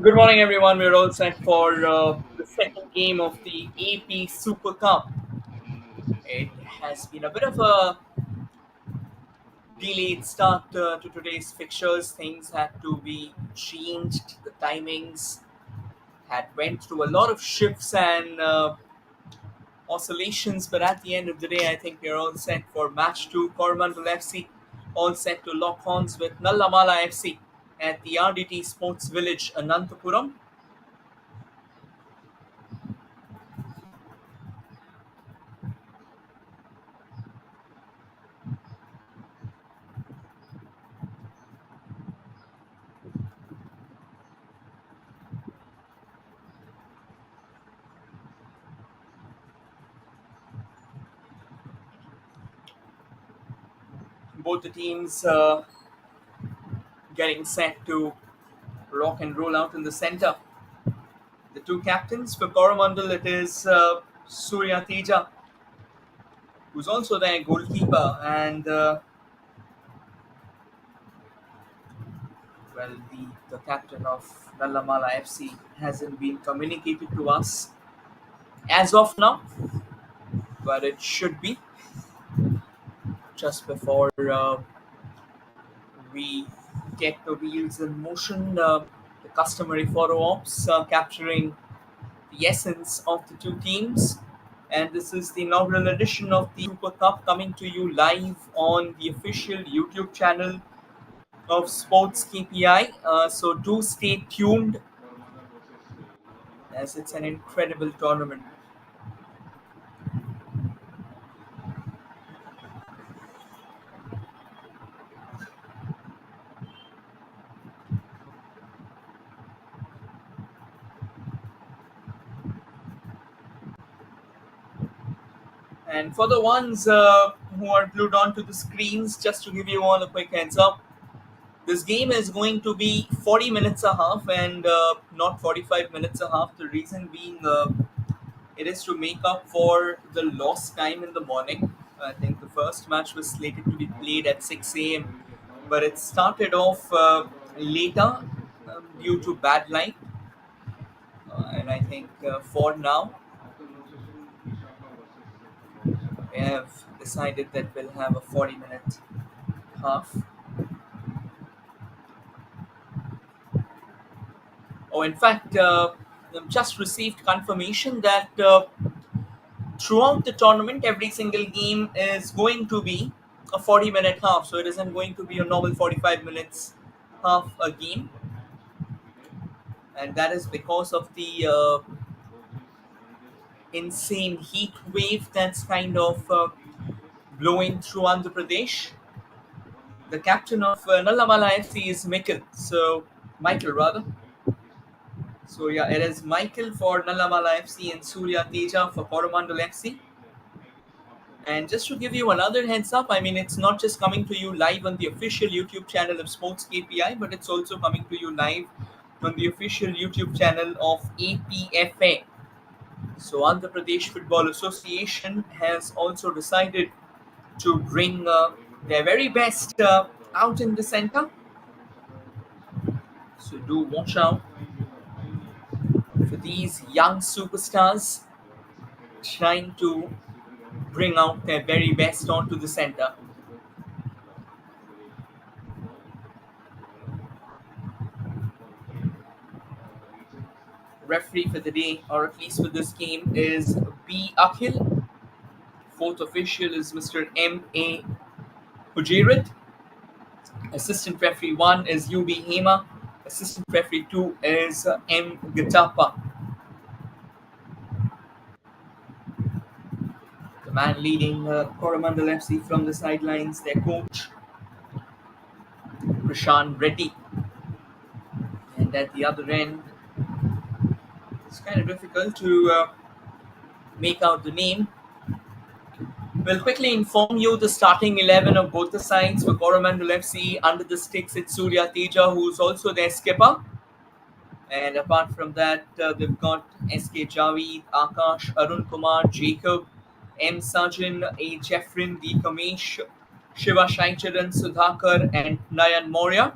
Good morning, everyone. We're all set for the second game of the AP Super Cup. It has been a bit of a delayed start to today's fixtures. Things had to be changed. The timings had went through a lot of shifts and oscillations, but at the end of the day, I think we're all set for match two. Coramandal FC all set to lock horns with Nallamala FC at the RDT Sports Village, Ananthapuram. Both the teams getting set to rock and roll out in the center. The two captains for Coramandal, it is Surya Teja, who's also their goalkeeper, and the captain of Nallamala FC hasn't been communicated to us as of now, but it should be just before we get the wheels in motion. The customary photo ops capturing the essence of the two teams. And this is the inaugural edition of the Super Cup coming to you live on the official YouTube channel of Sports KPI. So do stay tuned as it's an incredible tournament. And for the ones who are glued onto the screens, just to give you all a quick heads up, this game is going to be 40 minutes a half and not 45 minutes a half. The reason being it is to make up for the lost time in the morning. I think the first match was slated to be played at 6 a.m., but it started off later due to bad light. And I think for now, we have decided that we'll have a 40-minute half. Oh, in fact, I've just received confirmation that throughout the tournament, every single game is going to be a 40-minute half. So it isn't going to be a normal 45 minutes half a game. And that is because of the insane heat wave that's kind of blowing through Andhra Pradesh. The captain of Nallamala FC is Michael rather. So yeah, it is Michael for Nallamala FC and Surya Teja for Coramandal FC. And just to give you another heads up, I mean, it's not just coming to you live on the official YouTube channel of Sports KPI, but it's also coming to you live on the official YouTube channel of APFA. So, Andhra Pradesh Football Association has also decided to bring their very best out in the center. So, do watch out for these young superstars trying to bring out their very best onto the center. Referee for the day, or at least for this game, is B. Akhil. Fourth official is Mr. M. A. Hujirat. Assistant referee 1 is UB Hema. Assistant referee 2 is M. Gatapa. The man leading Coramandal FC from the sidelines, their coach, Prashant Reddy. And at the other end, it's kind of difficult to make out the name. We'll quickly inform you the starting 11 of both the sides. For Coramandal FC, under the sticks, it's Surya Teja, who's also their skipper. And apart from that, they've got SK Javed, Akash, Arun Kumar, Jacob, M. Sajin, A. Jeffrin, D. Kamesh, Shiva Shaicharan, Sudhakar, and Nayan Moria.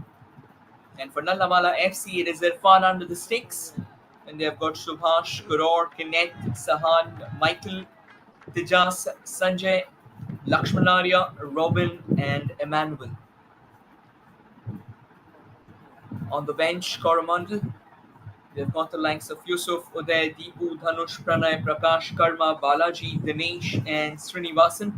And for Nallamala FC, it is Irfan under the sticks. And they've got Subhash, Kuror, Kinet, Sahan, Michael, Tijas, Sanjay, Lakshmanarya, Robin, and Emmanuel. On the bench, Coramandal. They've got the likes of Yusuf, Uday, Deepu, Dhanush, Pranay, Prakash, Karma, Balaji, Dinesh, and Srinivasan.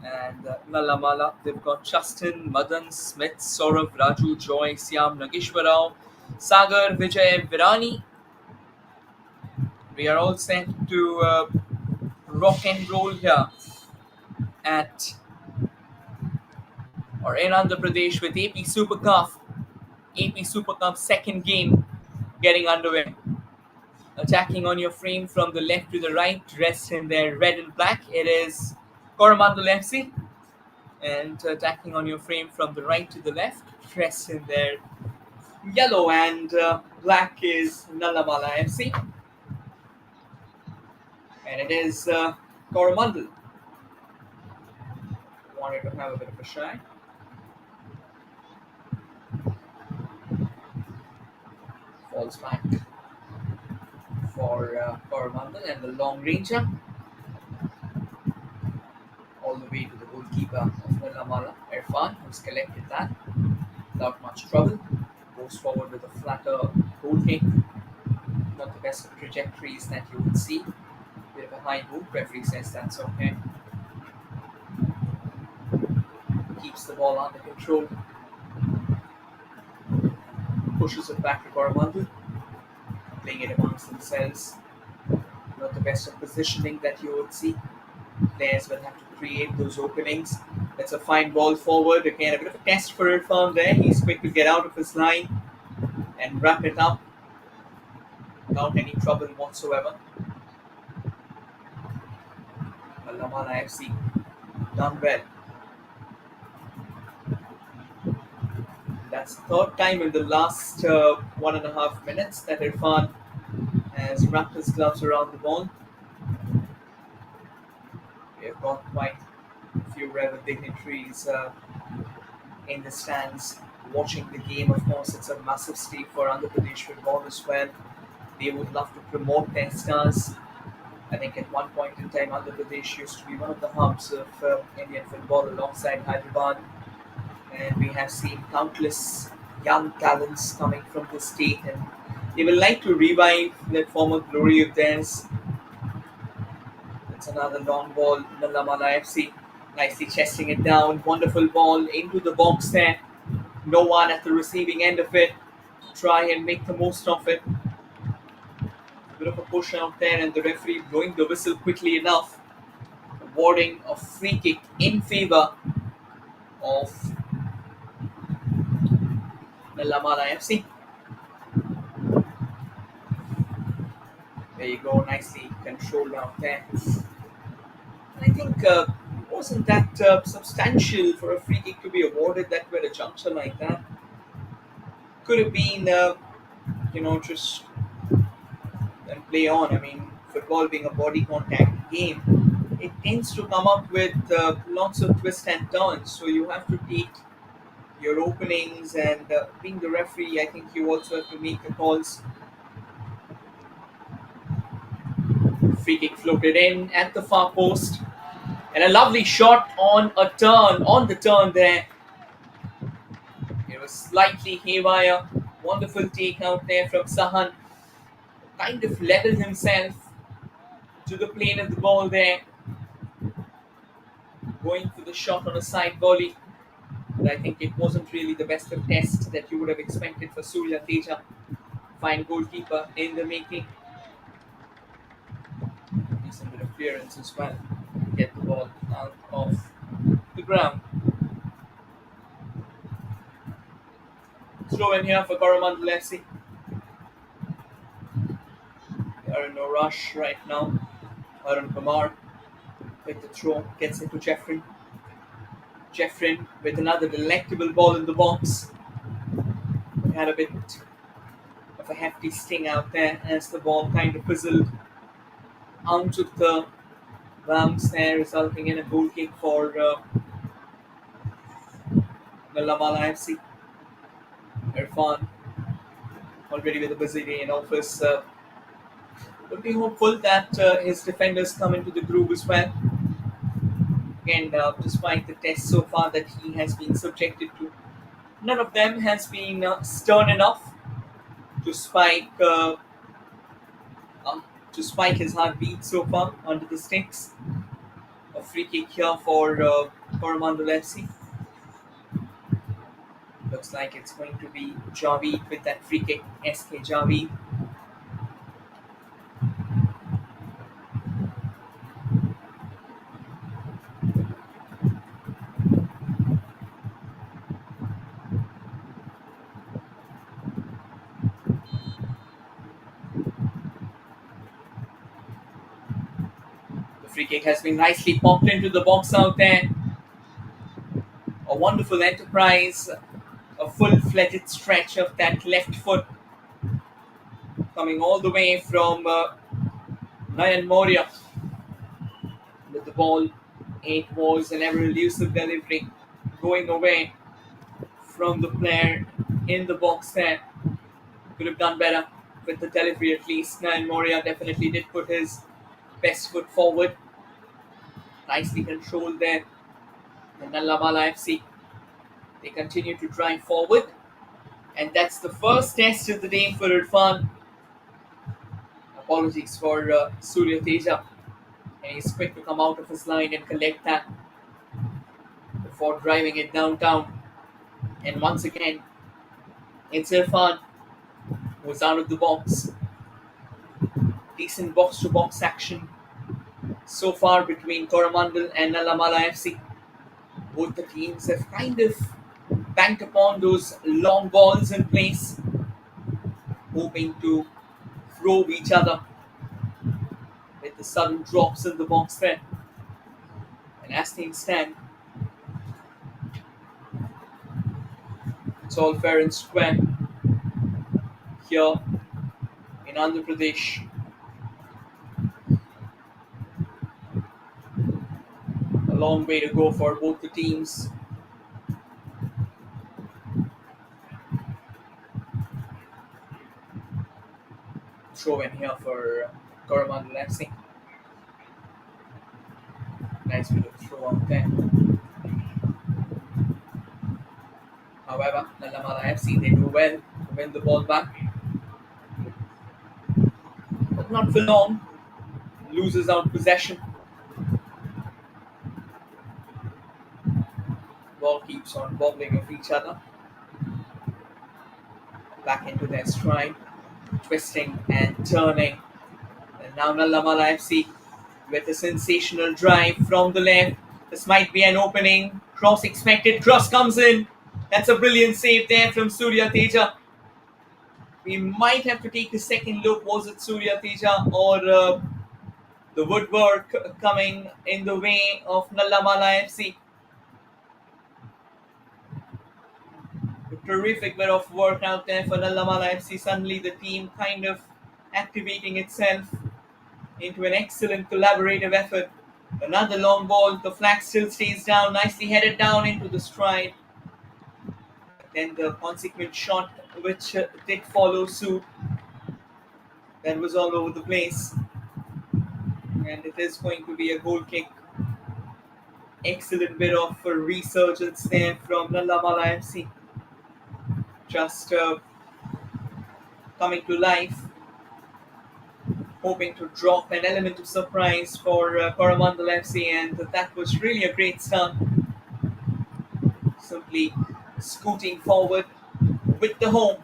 And Nallamala, they've got Justin, Madan, Smith, Saurav, Raju, Joy, Siam, Nageshwarao, Sagar, Vijay, Virani. We are all set to rock and roll here at or in Andhra Pradesh with AP Super Cup. AP Super Cup second game getting underway. Attacking on your frame from the left to the right, dressed in their red and black, it is Coramandal FC. And attacking on your frame from the right to the left, dressed in their yellow and black, is Nallamala FC. And it is Coramandal. Wanted to have a bit of a shy. Falls back for Coramandal and the long ranger. All the way to the goalkeeper of Nallamala, Irfan, who's collected that without much trouble. Goes forward with a flatter goal kick. Not the best of trajectories that you would see. Bit of a high move. Referee says that's okay. Keeps the ball under control. Pushes it back to Coramandal. Playing it amongst themselves. Not the best of positioning that you would see. Players will have to create those openings. That's a fine ball forward. Again, a bit of a test for Irfan there. He's quick to get out of his line and wrap it up without any trouble whatsoever. Nallamala FC done well. That's the third time in the last 1.5 minutes that Irfan has wrapped his gloves around the ball. We have got quite a few rebel dignitaries in the stands watching the game. Of course, it's a massive stake for Andhra Pradesh football as well. They would love to promote their stars. I think at one point in time, Andhra Pradesh used to be one of the hubs of Indian football alongside Hyderabad. And we have seen countless young talents coming from the state, and they will like to revive that former glory of theirs. It's another long ball. Nallamala FC nicely chesting it down. Wonderful ball into the box there. No one at the receiving end of it. Try and make the most of it. A bit of a push out there, and the referee blowing the whistle quickly enough, awarding a free kick in favour of Nallamala FC. There you go, nicely controlled out there. I think wasn't that substantial for a free kick to be awarded that way at a juncture like that. Could have been, just then play on. I mean, football being a body contact game, it tends to come up with lots of twists and turns. So you have to take your openings, and being the referee, I think you also have to make the calls. Free kick floated in at the far post, and a lovely shot on the turn there. It was slightly haywire. Wonderful take out there from Sahan. Kind of leveled himself to the plane of the ball there, going for the shot on a side volley. But I think it wasn't really the best of test that you would have expected for Surya Teja. Fine goalkeeper in the making. Decent bit of clearance as well. Get the ball out of the ground. Throw in here for Coramandal FC. They are in no rush right now. Arun Kumar with the throw, gets it to Jeffrin. Jeffrin with another delectable ball in the box. We had a bit of a hefty sting out there as the ball kind of fizzled out of the Rams there, resulting in a goal kick for Nallamala FC. Irfan already with a busy day in office. Looking hopeful that his defenders come into the groove as well. Again, despite the tests so far that he has been subjected to, none of them has been stern enough to uh, spike his heartbeat so far under the sticks. A free kick here for Coramandal FC. Looks like it's going to be Javeed with that free kick. SK Javeed. The free kick has been nicely popped into the box out there. A wonderful enterprise. A full-fledged stretch of that left foot coming all the way from Nayan Moria with the ball. It was an ever elusive delivery going away from the player in the box there. Could have done better with the delivery at least. Nayan Moria definitely did put his best foot forward. Nicely controlled there. And Nallamala FC, they continue to drive forward. And that's the first test of the day for Irfan. Apologies for Surya Teja. And he's quick to come out of his line and collect that before driving it downtown. And once again, it's Irfan who's out of the box. Decent box-to-box action so far between Coramandal and Nallamala FC. Both the teams have kind of banked upon those long balls in place, hoping to probe each other with the sudden drops in the box there. And as things stand, it's all fair and square here in Andhra Pradesh. A long way to go for both the teams. Throw in here for Coramandal FC. Nice bit of throw out there. However, Nallamala FC, they do well to win the ball back. But not for long. Loses out possession. Ball keeps on wobbling of each other. Back into their stride. Twisting and turning. And now Nallamala FC with a sensational drive from the left. This might be an opening. Cross expected. Cross comes in. That's a brilliant save there from Surya Teja. We might have to take a second look. Was it Surya Teja or the woodwork coming in the way of Nallamala FC? A terrific bit of work out there for Nallamala FC. Suddenly the team kind of activating itself into an excellent collaborative effort. Another long ball. The flag still stays down. Nicely headed down into the stride. Then the consequent shot which did follow suit. That was all over the place. And it is going to be a goal kick. Excellent bit of a resurgence there from Nallamala FC. Just coming to life. Hoping to drop an element of surprise for Coramandal FC, and that was really a great start. Simply scooting forward with the home,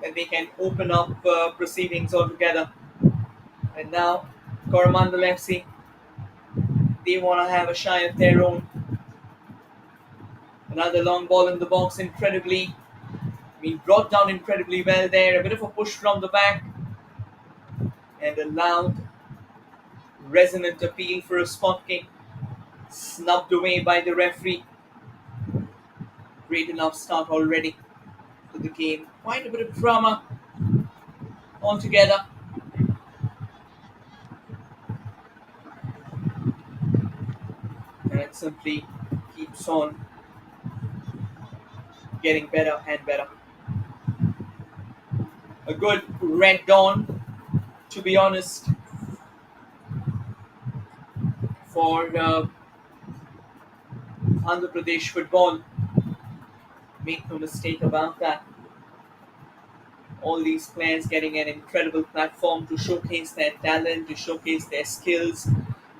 then they can open up proceedings altogether. And now Coramandal FC, they want to have a shy of their own. Another long ball in the box, incredibly brought down incredibly well there. A bit of a push from the back. And a loud, resonant appeal for a spot kick. Snubbed away by the referee. Great enough start already to the game. Quite a bit of drama altogether. And it simply keeps on getting better and better. A good red dawn, to be honest, for Andhra Pradesh football. Make no mistake about that. All these players getting an incredible platform to showcase their talent, to showcase their skills.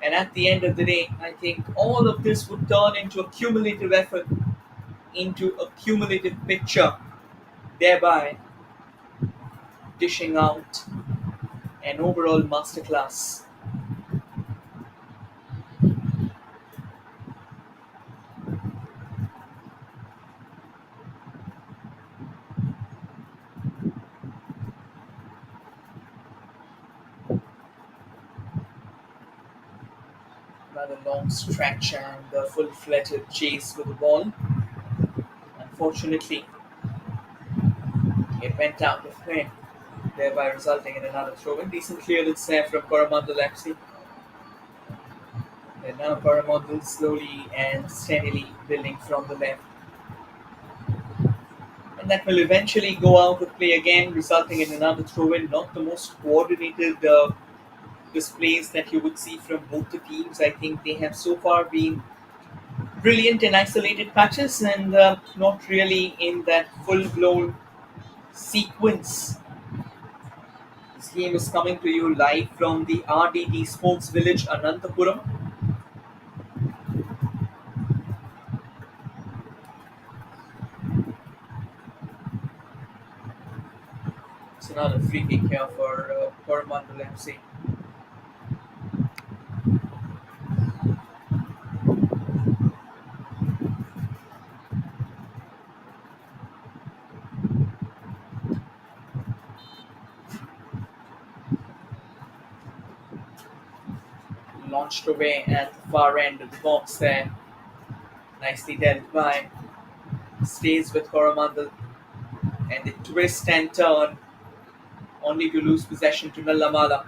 And at the end of the day, I think all of this would turn into a cumulative effort, into a cumulative picture, thereby dishing out an overall masterclass. Rather long stretch and a full-fledged chase with the ball. Unfortunately, it went out of play, thereby resulting in another throw-in. Decent clearance there from Coramandal FC. And now Coramandal slowly and steadily building from the left. And that will eventually go out of play again, resulting in another throw-in. Not the most coordinated displays that you would see from both the teams. I think they have so far been brilliant in isolated patches and not really in that full-blown sequence. This game is coming to you live from the RDT Sports Village, Ananthapuram. It's another free kick here for Coramandal FC. Launched away at the far end of the box there. Nicely dealt by. Stays with Coramandal. And they twist and turn only to lose possession to Nallamala.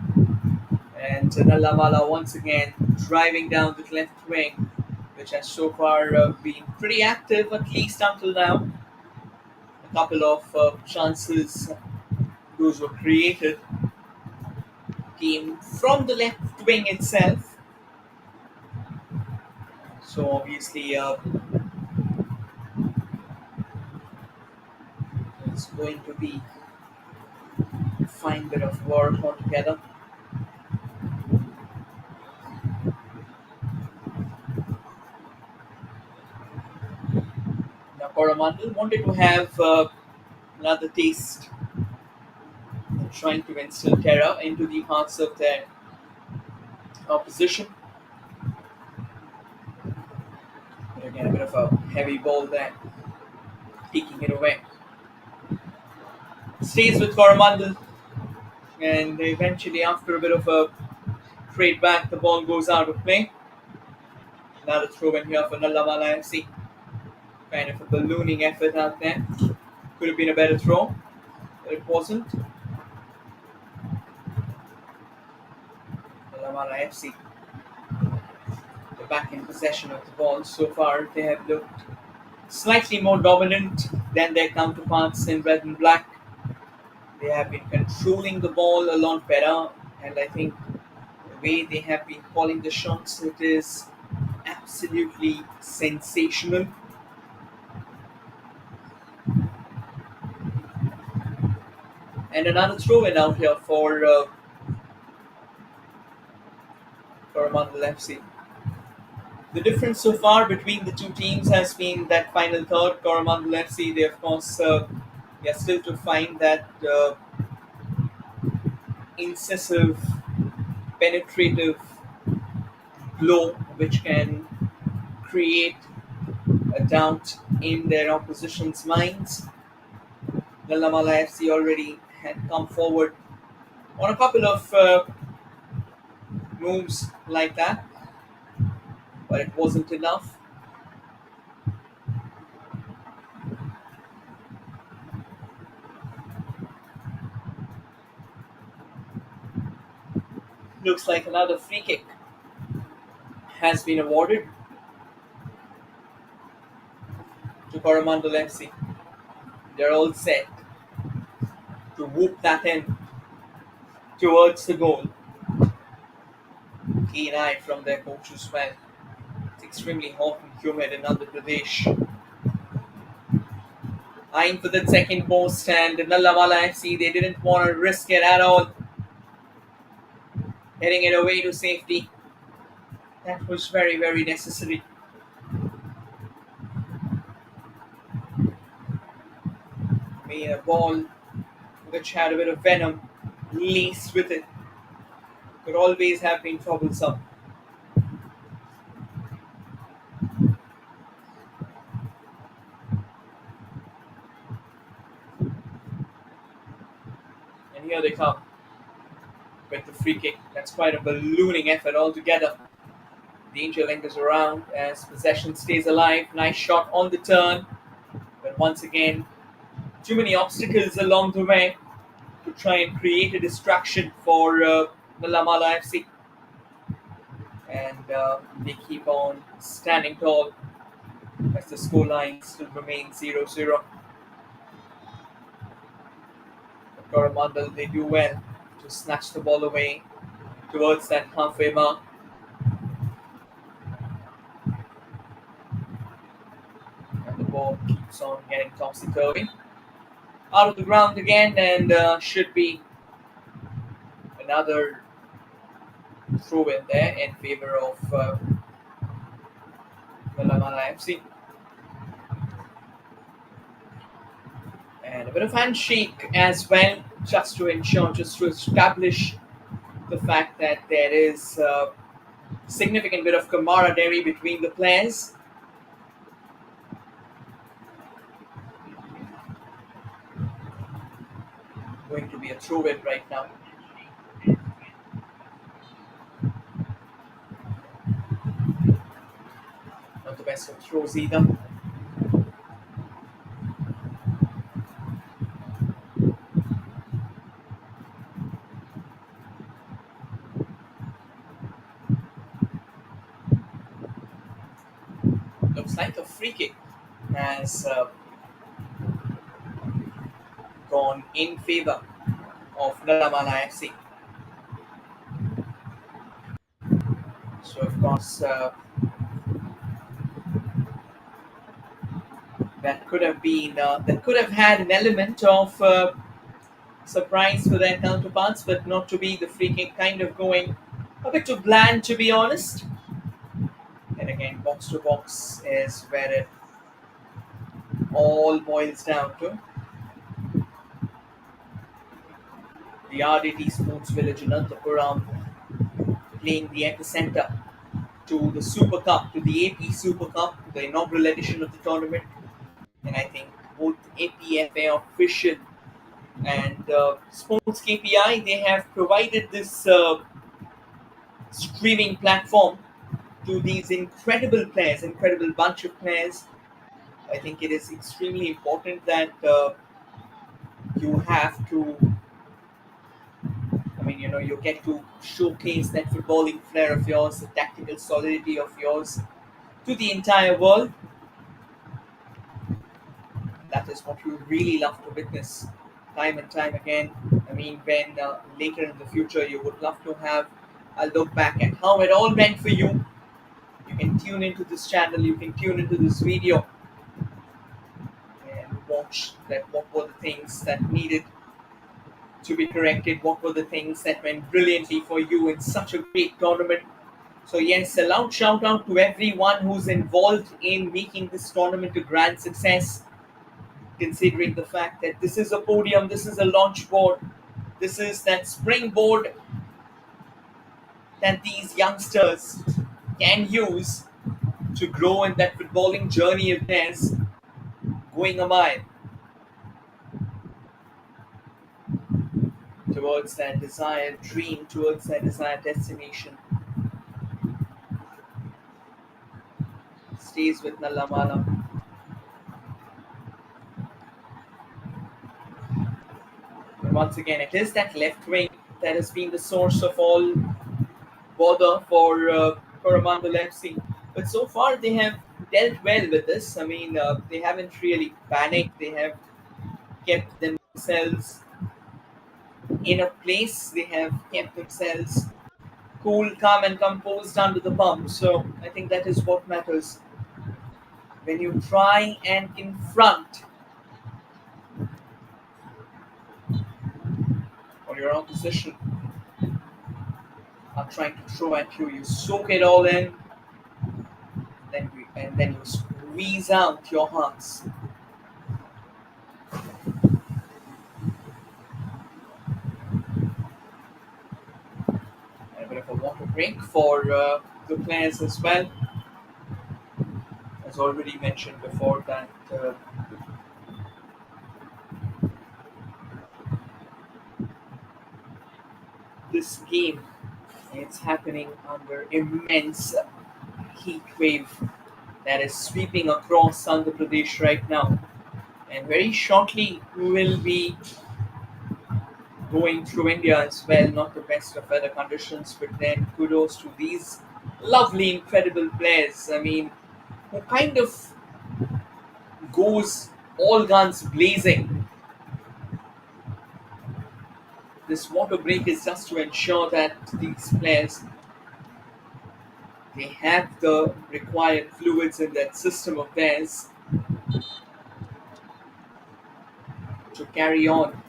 And Nallamala once again driving down the left wing, which has so far been pretty active, at least until now. A couple of chances those were created came from the left wing itself. So obviously it's going to be a fine bit of work altogether. Now Coramandal wanted to have another taste, trying to instill terror into the hearts of their opposition. But again, a bit of a heavy ball there, taking it away. Stays with Coramandal, and eventually, after a bit of a trade back, the ball goes out of play. Another throw in here for Nallamala FC. Kind of a ballooning effort out there. Could have been a better throw, but it wasn't. Nallamala FC. They're back in possession of the ball. So far, they have looked slightly more dominant than their counterparts in red and black. They have been controlling the ball a lot better, and I think the way they have been calling the shots, it is absolutely sensational. And another throw in out here for Coramandal FC. The difference so far between the two teams has been that final third. Coramandal FC, they of course they are still to find that incisive, penetrative blow which can create a doubt in their opposition's minds. Nallamala FC already had come forward on a couple of moves like that, but it wasn't enough. Looks like another free kick has been awarded to Coramandal FC. They're all set to whoop that in towards the goal. Keen eye from their coach as well. It's extremely hot and humid in Andhra Pradesh. Eyeing for the second post, and Nallamala FC, they didn't want to risk it at all. Heading it away to safety. That was very, very necessary. I mean, a ball which had a bit of venom laced with it could always have been troublesome. And here they come with the free kick. That's quite a ballooning effort altogether. Danger lingers around as possession stays alive. Nice shot on the turn. But once again, too many obstacles along the way to try and create a distraction for Nallamala FC. And they keep on standing tall as the scoreline still remains 0-0. Coramandal, they do well to snatch the ball away towards that halfway mark. And the ball keeps on getting topsy-turvy. Out of the ground again, and should be another throw in there in favor of Nallamala FC. And a bit of handshake as well, just to ensure, just to establish the fact that there is a significant bit of camaraderie between the players. Going to be a throw in right now. Not the best of throws either. Looks like a free kick has gone in favor of Nallamala FC. So of course that could have had an element of surprise for their counterparts, but not to be. The free kick kind of going a bit too bland, to be honest. And again, box to box is where it all boils down to. The RDT Sports Village in Ananthapuram playing the epicenter to the Super Cup, to the AP Super Cup, the inaugural edition of the tournament. And I think both APFA official and Sports KPI, they have provided this streaming platform to these incredible players, incredible bunch of players. I think it is extremely important that you have to, you get to showcase that footballing flair of yours, the tactical solidity of yours to the entire world. That is what you really love to witness time and time again. I mean, when later in the future you would love to have a look back at how it all went for you, you can tune into this channel, you can tune into this video and watch that what were the things that needed to be corrected, what were the things that went brilliantly for you in such a great tournament. So yes, a loud shout out to everyone who's involved in making this tournament a grand success, considering the fact that this is a podium, this is a launch board, this is that springboard that these youngsters can use to grow in that footballing journey of theirs, going a mile towards that desired dream, towards that desired destination. Stays with Nallamala. And once again, it is that left wing that has been the source of all bother for Coramandal FC. But so far, they have dealt well with this. I mean, they haven't really panicked. They have kept themselves in a place. They have kept themselves cool, calm, and composed under the pump. So I think that is what matters. When you try and confront or your opposition are trying to throw at you, you soak it all in, then you squeeze out your hearts. And a bit of a water break for the players as well. As already mentioned before, that this game is happening under immense heat wave that is sweeping across Andhra Pradesh right now. And very shortly, we will be going through India as well. Not the best of weather conditions, but then kudos to these lovely, incredible players. I mean, who kind of goes all guns blazing. This water break is just to ensure that these players they have the required fluids in that system of theirs to carry on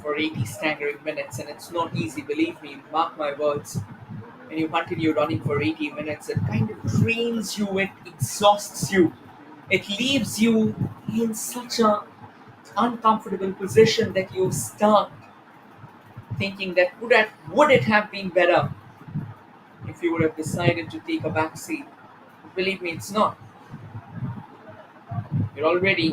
for 80 staggering minutes, and it's not easy, believe me, mark my words. When you continue running for 80 minutes, it kind of drains you, it exhausts you, it leaves you in such a uncomfortable position that you start thinking that would it have been better if you would have decided to take a back seat. Believe me, it's not. You're already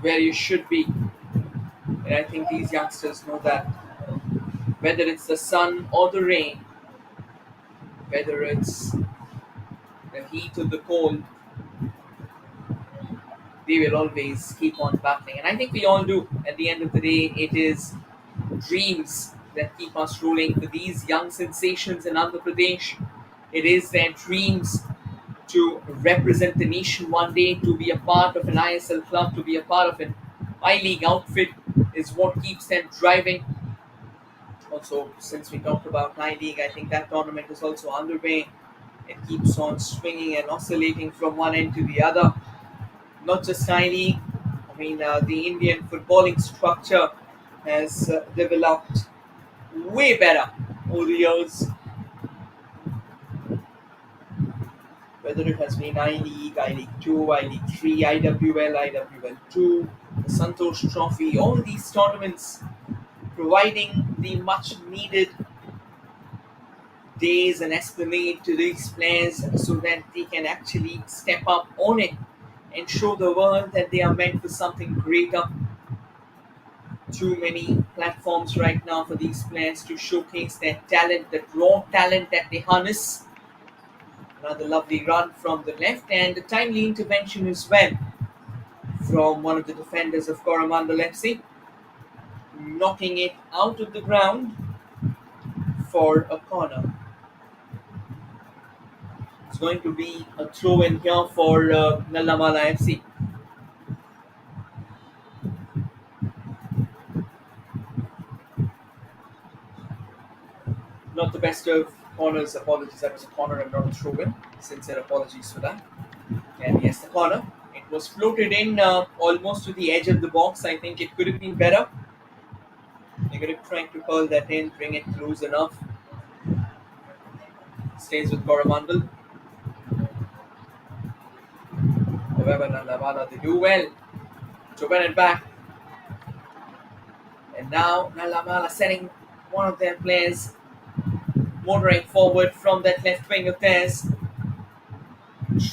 where you should be, and I think these youngsters know that. Whether it's the sun or the rain, whether it's the heat or the cold, they will always keep on battling. And I think we all do. At the end of the day, it is dreams that keep us rolling for these young sensations in Andhra Pradesh. It is their dreams to represent the nation one day, to be a part of an ISL club, to be a part of an I League outfit is what keeps them driving. Also, since we talked about I League, I think that tournament is also underway. It keeps on swinging and oscillating from one end to the other. Not just I League, I mean, the Indian footballing structure has developed way better over the years. Whether it has been I League 2, I League 3, IWL, IWL 2, the Santosh Trophy, all these tournaments providing the much needed days and esplanade to these players so that they can actually step up on it and show the world that they are meant for something greater. Too many platforms right now for these players to showcase their talent, that raw talent that they harness. Another lovely run from the left and a timely intervention as well from one of the defenders of Coramandal FC, knocking it out of the ground for a corner. It's going to be a throw in here for Nallamala FC. Not the best of corners. Apologies, that was a corner and not a throw in. Sincere apologies for that. And yes, the corner. It was floated in almost to the edge of the box. I think it could have been better. They're going to try to curl that in, bring it close enough. Stays with Coramandal. However, Nallamala, they do well to win it back. And now Nallamala setting one of their players motoring forward from that left wing of theirs,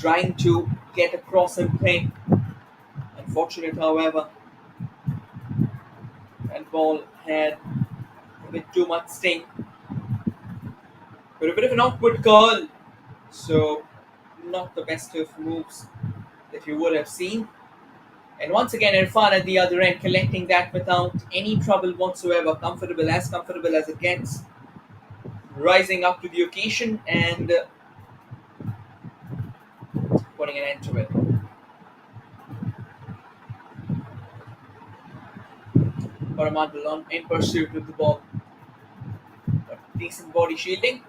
trying to get across and play. Unfortunate, however, that ball had a bit too much sting. But a bit of an awkward curl, so not the best of moves that you would have seen. And once again, Irfan at the other end collecting that without any trouble whatsoever, comfortable as it gets, rising up to the occasion and putting an end to it. Coramandal on in pursuit with the ball. But decent body shielding.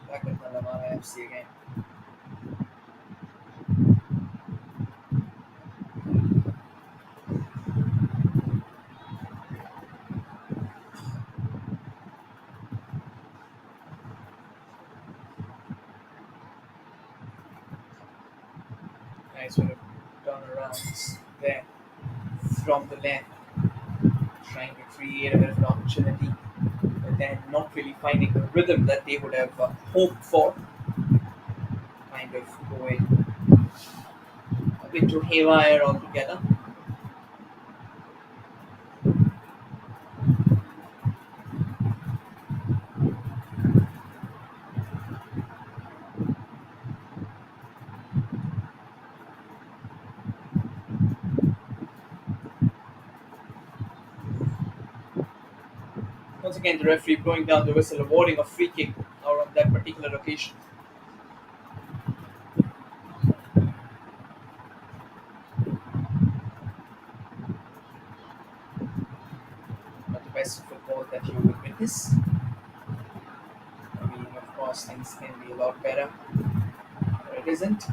Back with Nallamala FC again. Nice bit of turnarounds there from the left, trying to create a bit of an opportunity, but then not really finding the rhythm that they would have hoped for. Kind of going a bit too haywire altogether. Once again, the referee blowing down the whistle, awarding a free kick out on that particular occasion. Not the best football that you would witness. I mean, of course, things can be a lot better, but it isn't.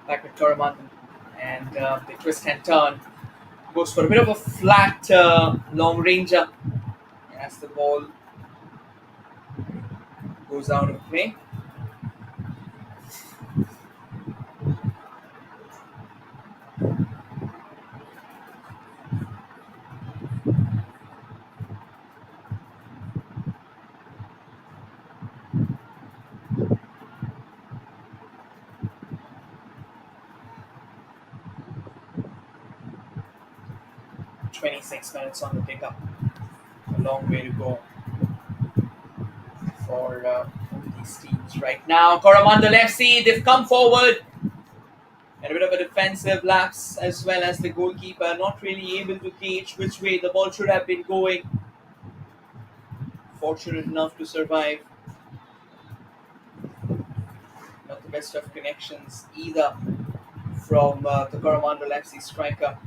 Back with Coramandal, and the twist and turn goes for a bit of a flat long ranger as the ball goes out of play. "26 minutes on the pickup. A long way to go for both these teams right now. Coramandal FC, they've come forward. And a bit of a defensive lapse as well as the goalkeeper not really able to gauge which way the ball should have been going. Fortunate enough to survive. Not the best of connections either from the Coramandal FC striker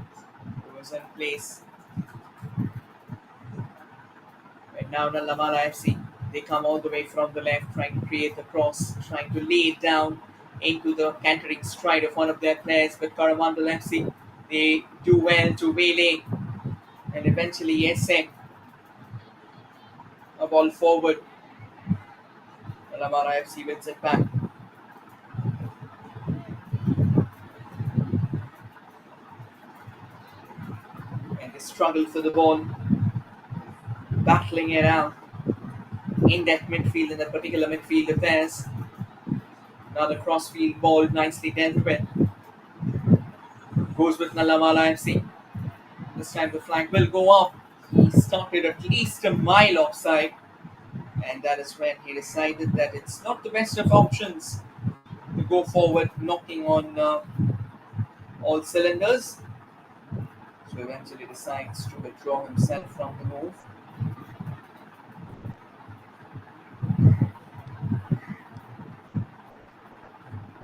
who was in place. Right now, Nallamala FC, they come all the way from the left, trying to create the cross, trying to lay it down into the cantering stride of one of their players. But Coramandal FC, they do well to waylay and eventually SM a ball forward. Nallamala FC wins it back. And they struggle for the ball, battling it out in that midfield, in that particular midfield affairs. Another crossfield ball nicely dealt with. Goes with Nallamala FC. This time the flag will go up. He started at least a mile offside, and that is when he decided that it's not the best of options to go forward, knocking on all cylinders. So eventually decides to withdraw himself from the move.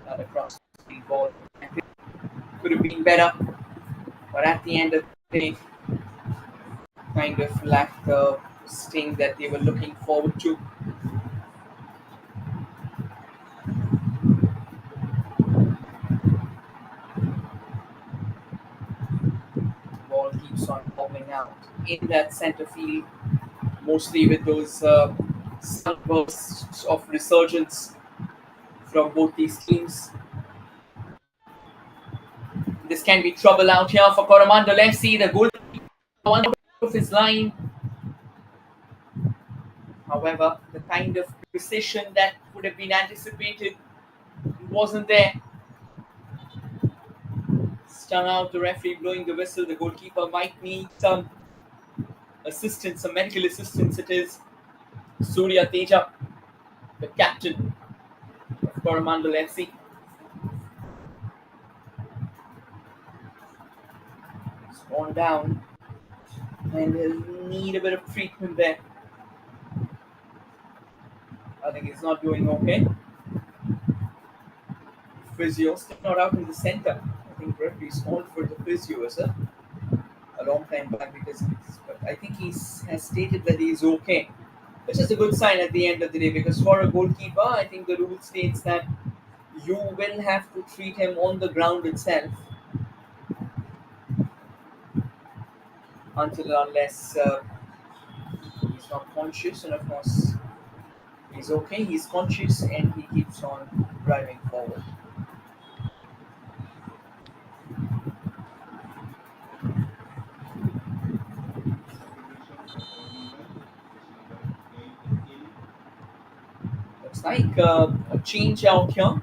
Another crossfield ball. Could have been better, but at the end of the day, kind of lacked the sting that they were looking forward to. Ball keeps on popping out in that center field, mostly with those bursts of resurgence from both these teams. This can be trouble out here for Coramandal FC. The goal one of his line. However, the kind of precision that would have been anticipated wasn't there. Stung out, the referee blowing the whistle. The goalkeeper might need some assistance, some medical assistance. It is Surya Teja, the captain of Coramandal FC. Gone down and he'll need a bit of treatment there. I think he's not doing okay. Physio still not out in the center. I think referee's called for the physio, is it? A long time back because but I think he's has stated that he's okay, which is a good sign at the end of the day because for a goalkeeper, I think the rule states that you will have to treat him on the ground itself until unless he's not conscious, and of course he's okay, he's conscious, and he keeps on driving forward. Looks like a change out here.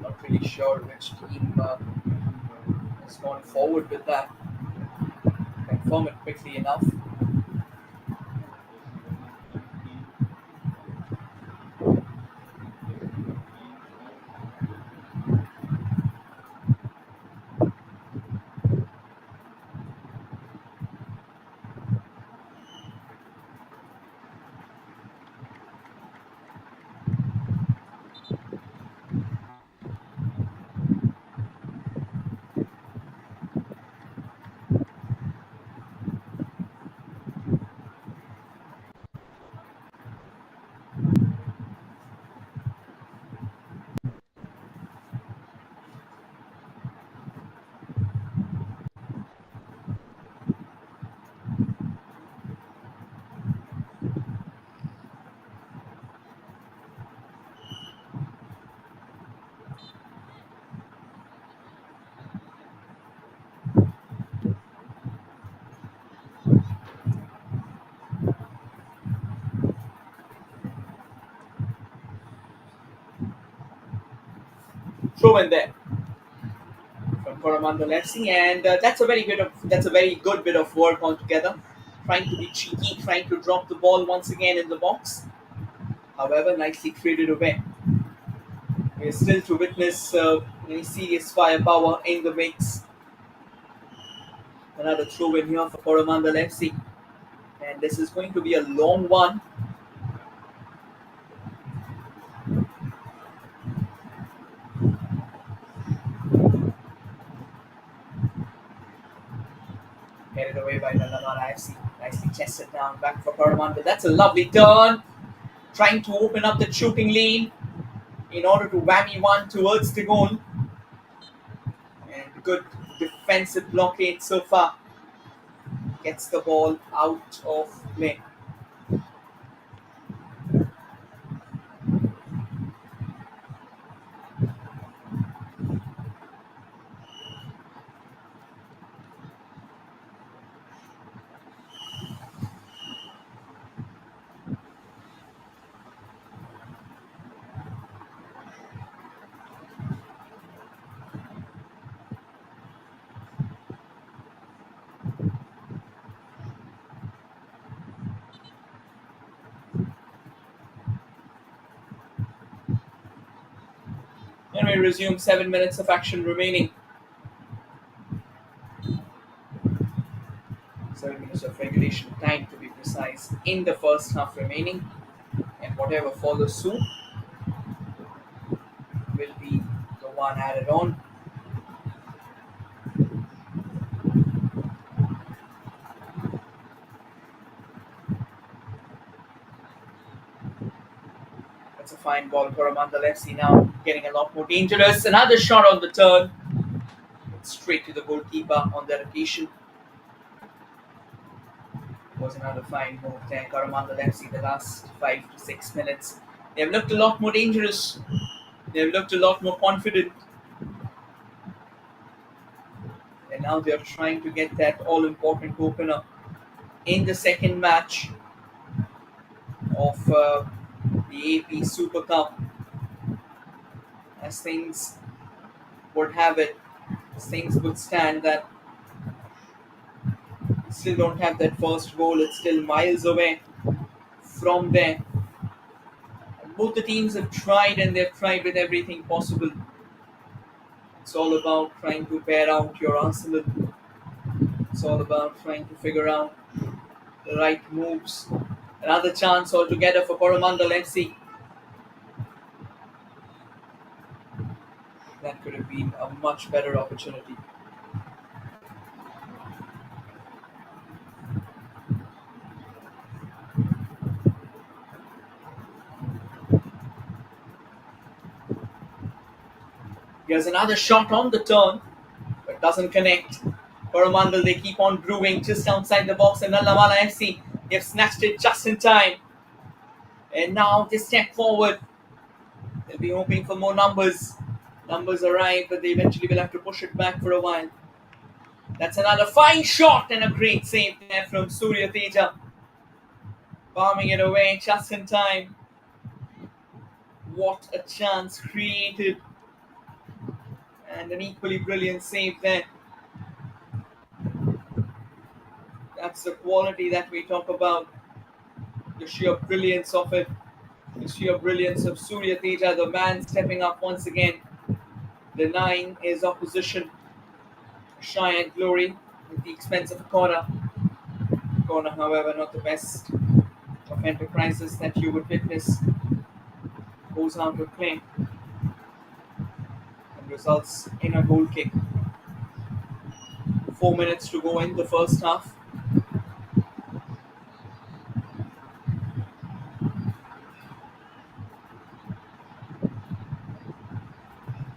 Not really sure which team has gone forward with that. Confirm it quickly enough. Throw in there from Coramandal FC, and that's a very good bit of work altogether. Trying to be cheeky, trying to drop the ball once again in the box. However, nicely traded away. We are still to witness any serious firepower in the mix. Another throw in here for Coramandal FC, and this is going to be a long one. Headed away by Nallamala FC. Nicely chested down back for Coramandal. That's a lovely turn. Trying to open up the shooting lane in order to whammy one towards the goal. And good defensive blockade so far. Gets the ball out of play. And we resume 7 minutes of action remaining. 7 minutes of regulation time to be precise in the first half remaining. And whatever follows soon will be the one added on. That's a fine ball. Coramandal FC now getting a lot more dangerous. Another shot on the turn. Straight to the goalkeeper on that occasion. Was another fine move there. Coramandal FC the last 5 to 6 minutes. They have looked a lot more dangerous. They have looked a lot more confident. And now they are trying to get that all-important opener in the second match of the AP Super Cup. As things would have it, as things would stand that still don't have that first goal. It's still miles away from there. Both the teams have tried and they've tried with everything possible It's all about trying to pair out your arsenal. It's all about trying to figure out the right moves. Another chance altogether for Coramandal FC. That could have been a much better opportunity. Here's another shot on the turn, but doesn't connect. Coramandal, they keep on brewing just outside the box, and Nallamala FC, they've snatched it just in time. And now they step forward. They'll be hoping for more numbers. Numbers arrive, but they eventually will have to push it back for a while. That's another fine shot and a great save there from Surya Teja. Palming it away just in time. What a chance created. And an equally brilliant save there. That's the quality that we talk about. The sheer brilliance of it. The sheer brilliance of Surya Teja, the man stepping up once again, denying his opposition shy and glory at the expense of a corner. Corner, however, not the best of enterprises that you would witness. Goes out of play and results in a goal kick. 4 minutes to go in the first half.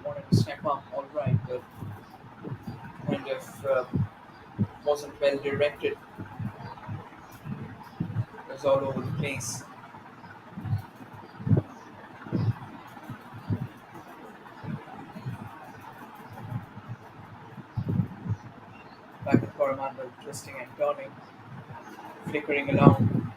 Wanted to step up, all right, but kind of wasn't well directed. It was all over the place. Back at Coramandal, twisting and turning, flickering along.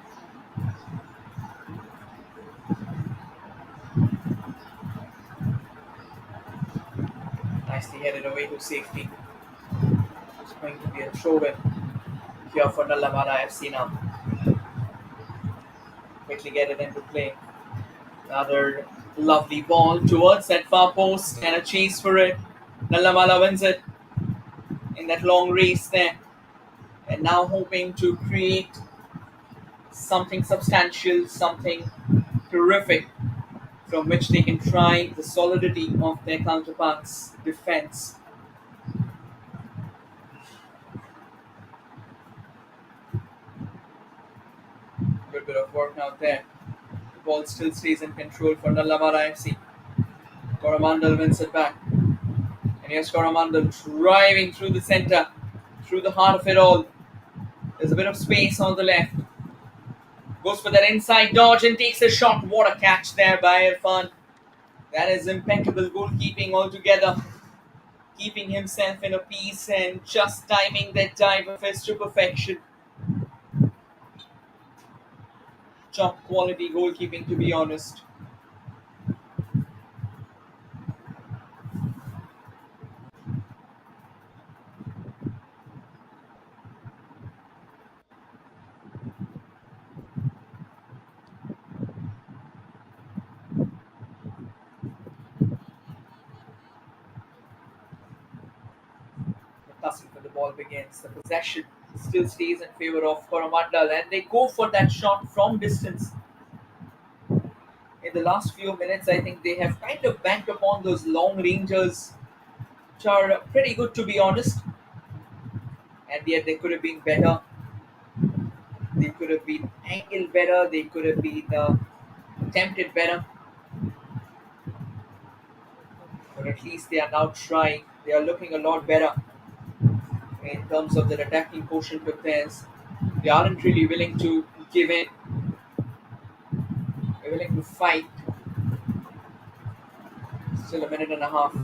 Nicely headed away to safety. It's going to be a throw-in here for Nallamala FC now. Quickly get it into play. Another lovely ball towards that far post and a chase for it. Nallamala wins it in that long race there. And now hoping to create something substantial, something terrific from which they can try the solidity of their counterparts' defense. Good bit of work out there. The ball still stays in control for Nallamala FC. Coramandal wins it back. And here's Coramandal driving through the center, through the heart of it all. There's a bit of space on the left. Goes for that inside dodge and takes a shot. What a catch there by Irfan. That is impeccable goalkeeping altogether. Keeping himself in a piece and just timing that dive of his to perfection. Top quality goalkeeping, to be honest. The tussle for the ball begins. The possession still stays in favour of Coramandal, and they go for that shot from distance. In the last few minutes, I think they have kind of banked upon those long rangers, which are pretty good, to be honest. And yet they could have been better. They could have been angled better. They could have been attempted better. But at least they are now trying. They are looking a lot better in terms of their attacking quotient with theirs. They aren't really willing to give in. They're willing to fight. Still a minute and a half,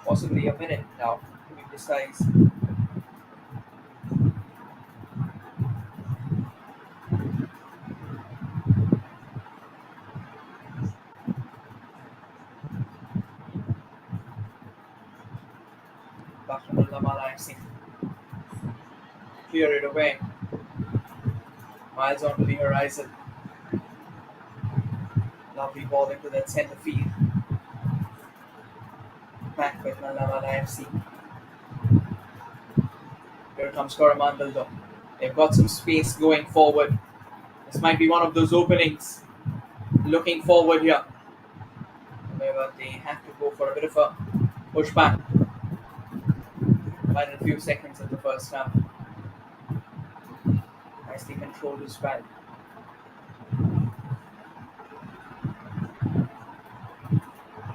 possibly a minute now, to be precise. Back to Nallamala FC. Clear it away. Miles onto the horizon. Lovely ball into that centre field. back with Nallamala FC. Here comes Coramandal though. They've got some space going forward. This might be one of those openings. Looking forward here. However, they have to go for a bit of a pushback. Final few seconds of the first half. Nicely controlled as well.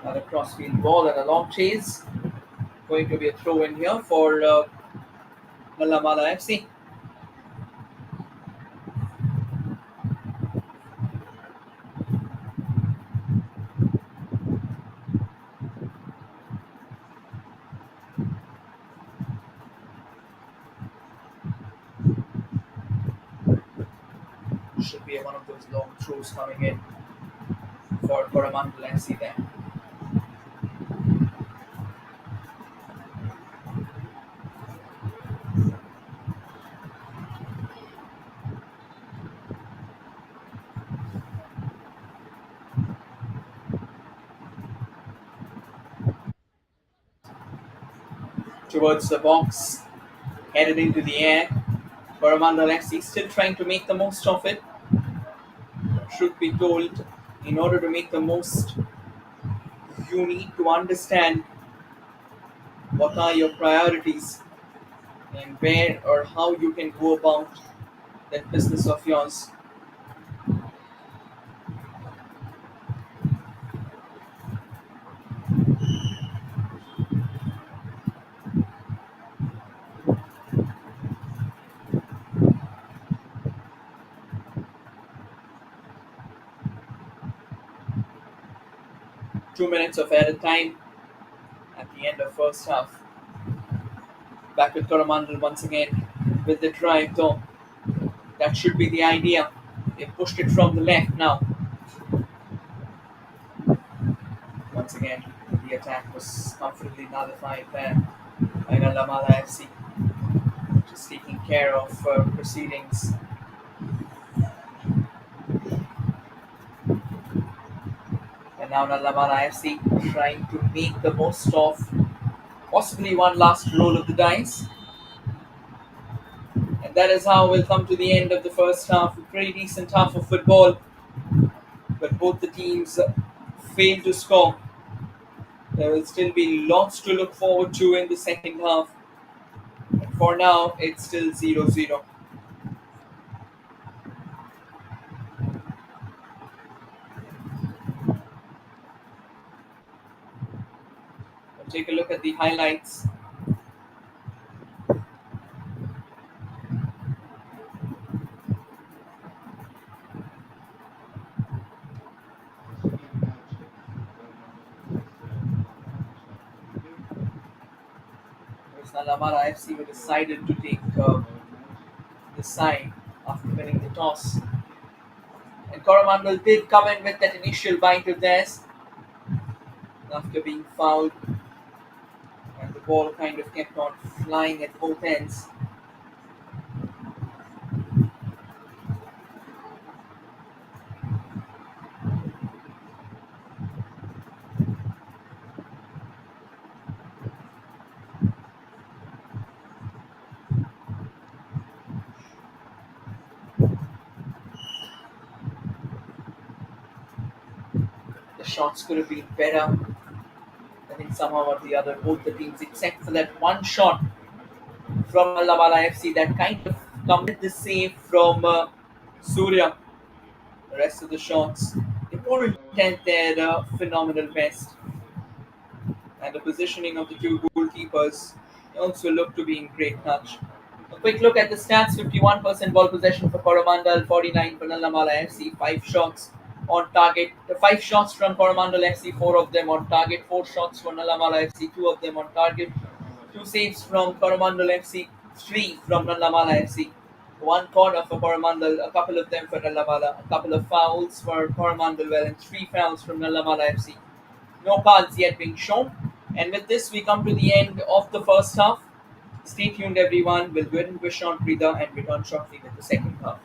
Another crossfield ball and a long chase. Going to be a throw in here for Nallamala FC. Should be one of those long throws coming in for Coramandal FC there. Towards the box, headed into the air. Coramandal FC still trying to make the most of it. Should be told, in order to make the most, you need to understand what are your priorities and where or how you can go about that business of yours. 2 minutes of added time at the end of first half. Back with Coramandal once again with the drive though. That should be the idea. They pushed it from the left now. Once again, the attack was comfortably nullified there by Nallamala FC. Just taking care of proceedings. And now Nallamala FC trying to make the most of possibly one last roll of the dice. And that is how we'll come to the end of the first half. A pretty decent half of football. But both the teams failed to score. There will still be lots to look forward to in the second half. But for now, it's still 0-0. We'll take a look at the highlights. Nallamala FC were decided to take the side after winning the toss. And Coramandal did come in with that initial bite of theirs after being fouled. And the ball kind of kept on flying at both ends. The shots could have been better. I think somehow or the other, both the teams, except for that one shot from Nallamala FC that kind of committed the save from Surya. The rest of the shots, they couldn't attempt their phenomenal best. And the positioning of the two goalkeepers also looked to be in great touch. A quick look at the stats: 51% ball possession for Coramandal, 49 for Nallamala FC, 5 shots on target. The 5 shots from Coramandal FC, 4 of them on target, 4 shots for Nallamala FC, 2 of them on target, 2 saves from Coramandal FC, 3 from Nallamala FC. 1 corner for Coramandal, a couple of them for Nallamala, a couple of fouls for Coramandal, well, and 3 fouls from Nallamala FC. No cards yet being shown. And with this, we come to the end of the first half. Stay tuned, everyone. We'll go ahead and wish on Prida and return shortly with the second half.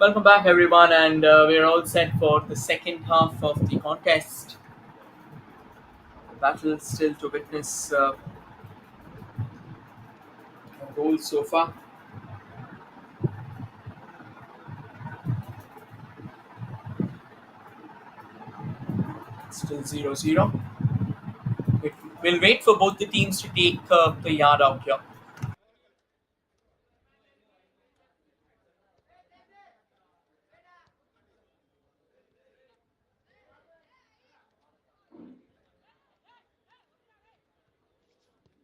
Welcome back, everyone, and we're all set for the second half of the contest. The battle still to witness goals so far. Still 0-0. We'll wait for both the teams to take the yard out here.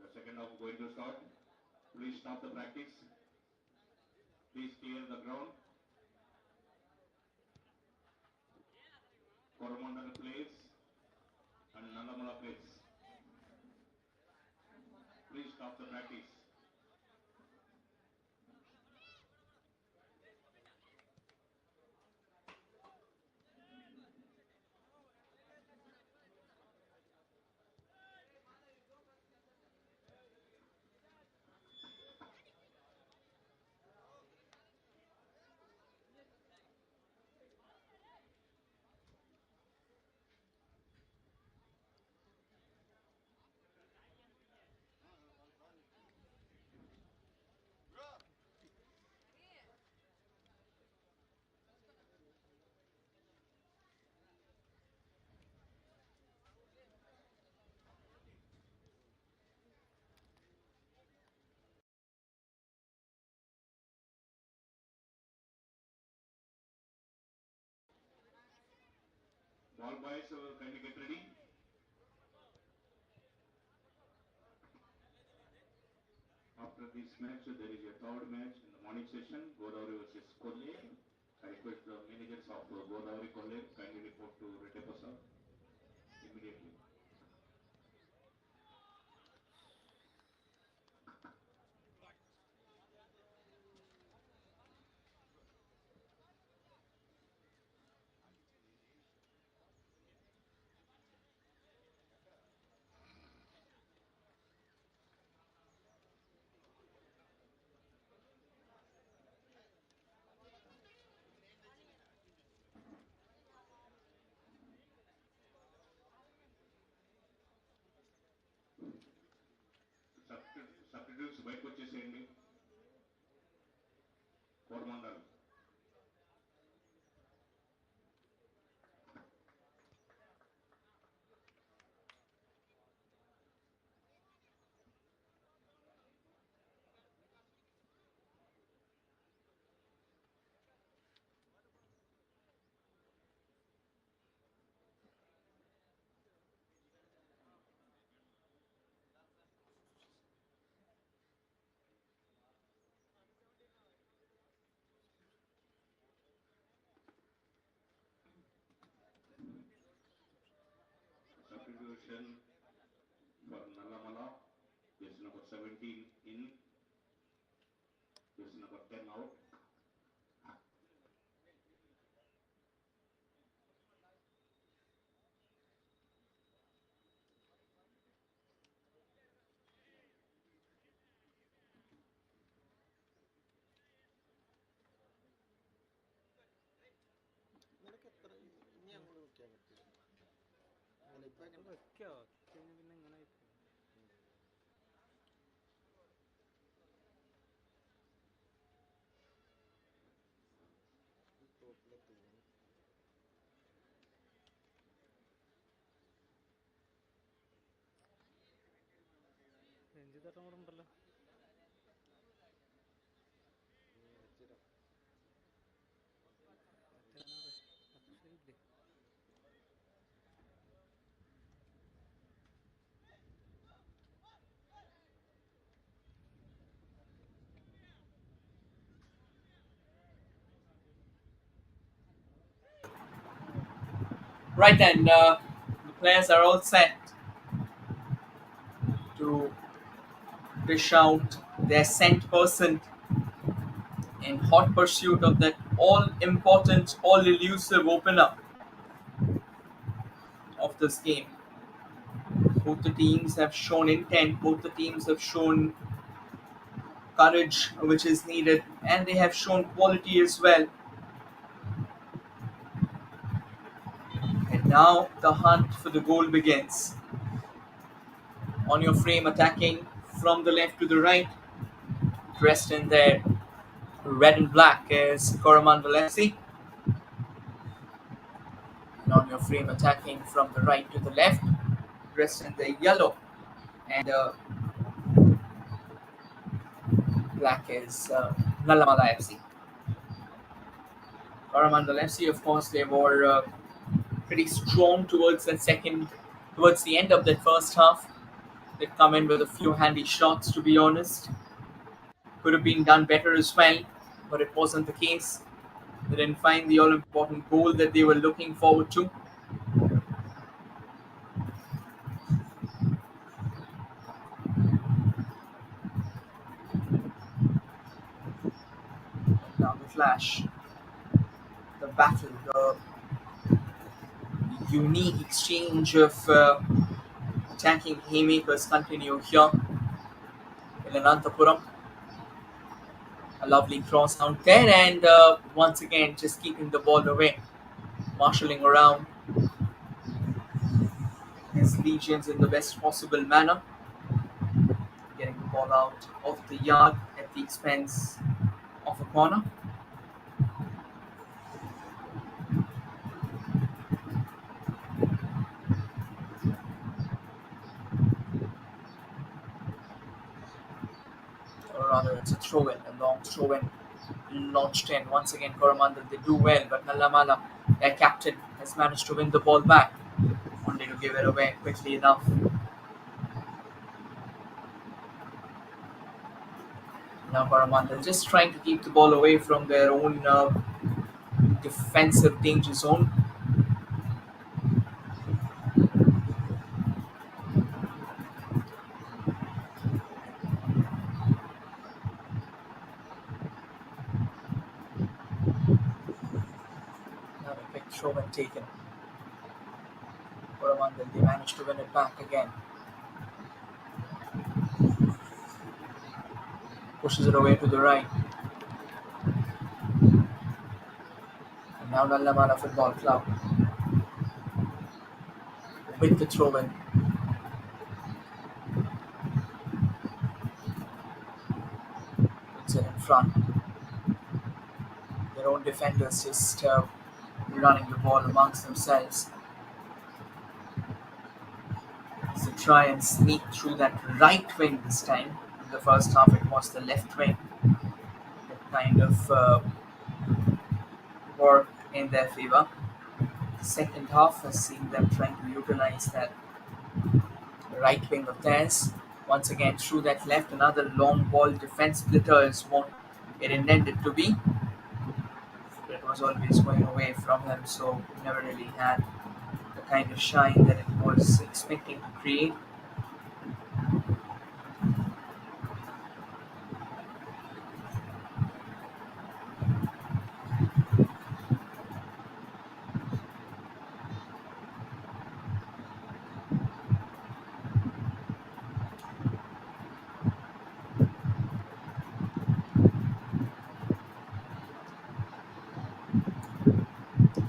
The second half going to start. Please stop the practice. Please clear the ground. Coramandal plays and Nallamala plays. Please stop the practice. All boys, can you get ready? After this match, there is a third match in the morning session. Godavari versus Kolle. I request the managers of Godavari Kolle kindly report to Redepasa immediately. Substitutes bike వచ్చేసేయండి Coramandal. Substitution for Nallamala. Jersey number 17 in. Jersey number 10 out. Right then, the players are all set to dish out their scent person in hot pursuit of that all important, all elusive opener of this game. Both the teams have shown intent, both the teams have shown courage which is needed, and they have shown quality as well. Now the hunt for the goal begins. On your frame, attacking from the left to the right, dressed in their red and black is Coramandal FC. And on your frame, attacking from the right to the left, dressed in the yellow and black is Nallamala FC. Coramandal FC, of course, they were pretty strong towards the end of that first half. They'd come in with a few handy shots, to be honest. Could have been done better as well, but it wasn't the case. They didn't find the all important goal that they were looking forward to. Now the flash, the battle, the unique exchange of attacking haymakers continue here in Ananthapuram. A lovely cross out there, and once again, just keeping the ball away, marshalling around his legions in the best possible manner, getting the ball out of the yard at the expense of a corner. Or rather, it's a throw in, a long throw in, launched in. Once again, Coramandal, they do well, but Nallamala, their captain, has managed to win the ball back, only to give it away quickly enough. Now Coramandal just trying to keep the ball away from their own defensive danger zone. Now a quick throw and taken. Coramandal, they managed to win it back again. Pushes it away to the right. And now Nallamala Football Club with the throw in. Puts it in front. Their own defenders just running the ball amongst themselves. So try and sneak through that right wing this time. In the first half, it was the left wing that kind of worked in their favor. The second half has seen them trying to utilize that right wing of theirs. Once again, through that left, another long ball defense splitter is what it intended to be. But it was always going away from him, so never really had the kind of shine that it was expecting to create.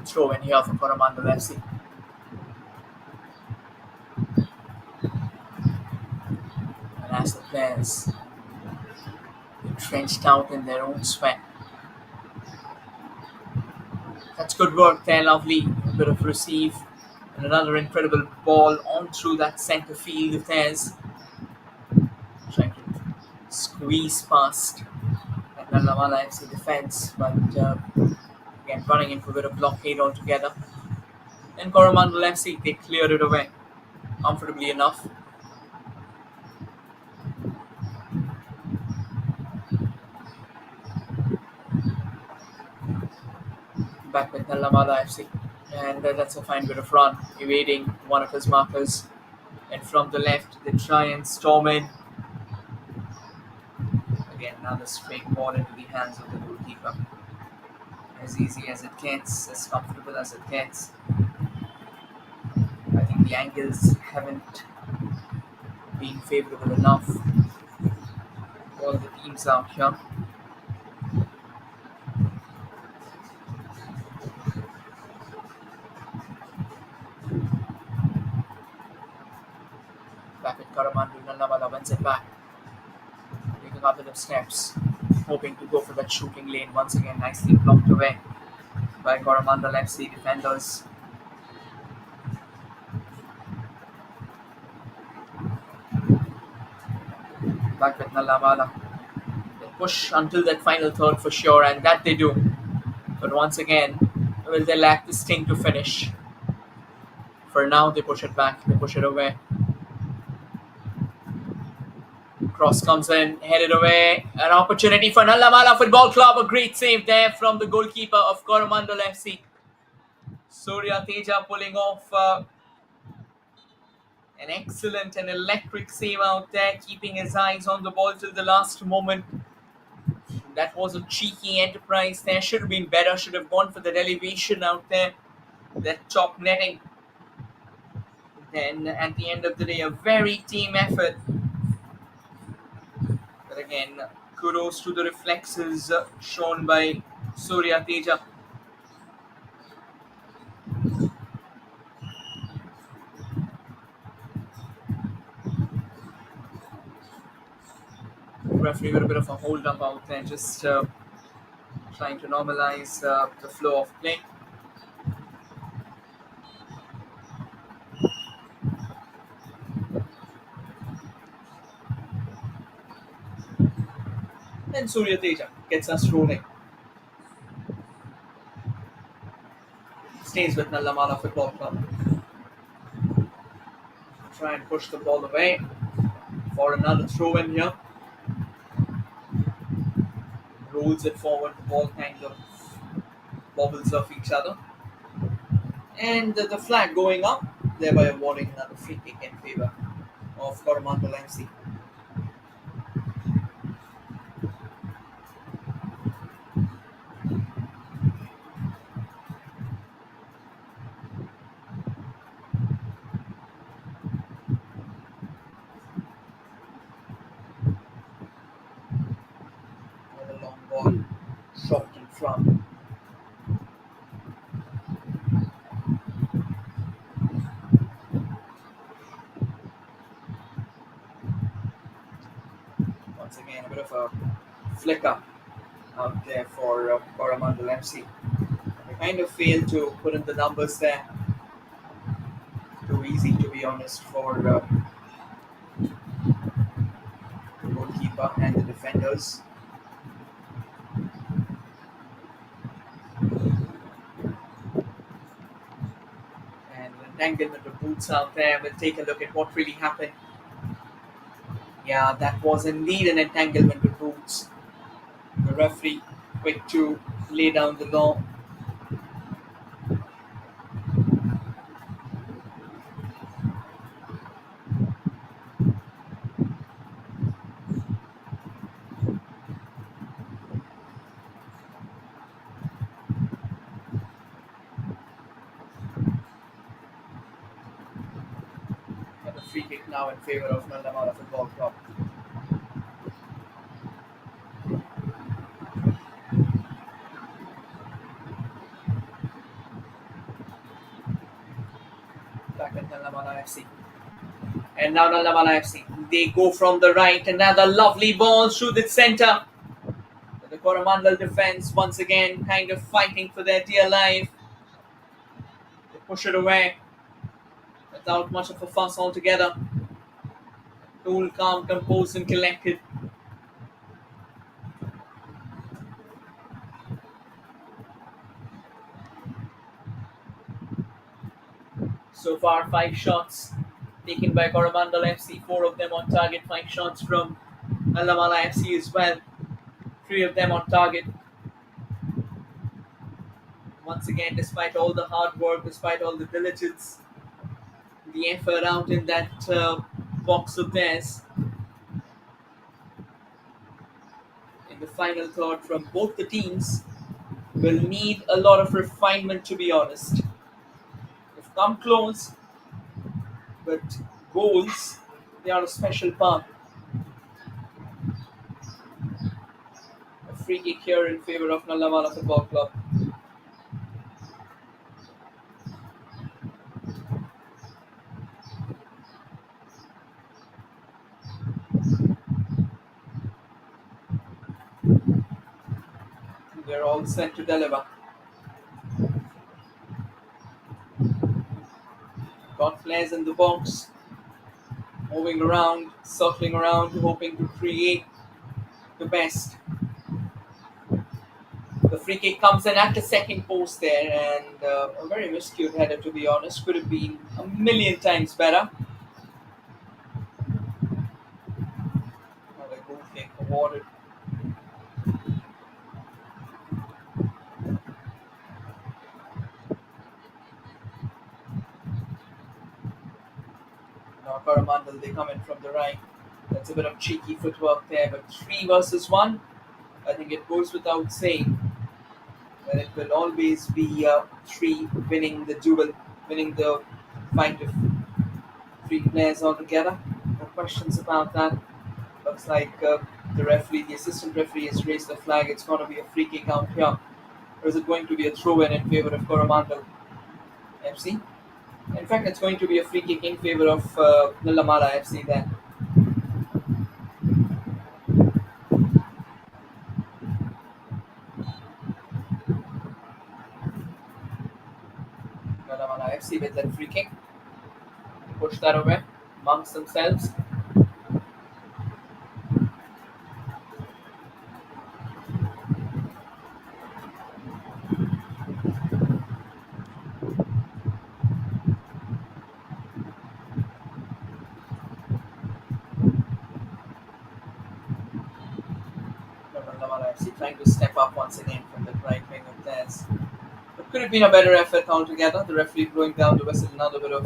Throw in here for Coramandal FC. And as the players entrenched out in their own sweat. That's good work there, lovely. A bit of receive. And another incredible ball on through that centre field of theirs. Trying to squeeze past that Nallamala FC defence, but again running into a bit of blockade altogether. And Coramandal FC, they cleared it away comfortably enough. Back with Nallamala FC, and that's a fine bit of run, evading one of his markers. And from the left, they try and storm in. Again, another straight ball into the hands of the goalkeeper. As easy as it gets, as comfortable as it gets. I think the angles haven't been favourable enough for all the teams out here. Coramandal. Nallamala wins it back, taking a couple of steps, hoping to go for that shooting lane once again. Nicely blocked away by Coramandal FC defenders. Back with Nallamala. They push until that final third for sure, and that they do. But once again, will they lack the sting to finish? For now, they push it back, they push it away. Cross comes in, headed away. An opportunity for Nallamala Football Club. A great save there from the goalkeeper of Coramandal FC. Surya Teja pulling off an excellent and electric save out there, keeping his eyes on the ball till the last moment. That was a cheeky enterprise there. Should have been better, should have gone for that elevation out there, that top netting. Then at the end of the day, a very team effort. But again, kudos to the reflexes shown by Surya Teja. Referee with a bit of a hold up out there, just trying to normalize the flow of play. Then Surya Teja gets us rolling. Stays with Nallamala Football Club. Try and push the ball away for another throw in here. Rolls it forward, the ball kind of bobbles off each other. And the flag going up, thereby awarding another free kick in favour of Coramandal MC. Another long ball shot in front. Once again, a bit of a flicker out there for Coramandal MC. They kind of failed to put in the numbers there. Too easy, to be honest, for the goalkeeper and the defenders. And an entanglement of boots out there. We'll take a look at what really happened. Yeah, that was indeed an entanglement of boots. The referee quick to lay down the law. And a free kick now in favour of Nallamala Football Club. Back at Nallamala FC. And now Nallamala FC. They go from the right. Another lovely ball through the centre. The Coramandal defence once again kind of fighting for their dear life. They push it away without much of a fuss altogether. Cool, calm, composed and collected. So far, 5 shots taken by Coramandal FC, 4 of them on target, 5 shots from Nallamala FC as well, 3 of them on target. Once again, despite all the hard work, despite all the diligence, the effort out in that box of theirs, in the final third from both the teams, will need a lot of refinement, to be honest. They've come close, but goals, they are a special part. A free kick here in favour of Nallamala Football Club. all set to deliver. Got players in the box, moving around, circling around, hoping to create the best. The free kick comes in at the second post there, and a very miscued header, to be honest. Could have been a million times better. Another goal kick awarded. Now Coramandal, they come in from the right. That's a bit of cheeky footwork there, but 3 versus 1. I think it goes without saying that it will always be 3 winning the duel, winning the fight of 3 players altogether. No questions about that. Looks like the assistant referee has raised the flag. It's going to be a free kick out here. Or is it going to be a throw in favor of Coramandal FC? In fact, it's going to be a free kick in favor of Nallamala FC then. Nallamala FC with that free kick. Push that away amongst themselves. Nallamala FC trying to step up once again from the right wing of theirs. It could have been a better effort altogether. The referee blowing down the whistle, another bit of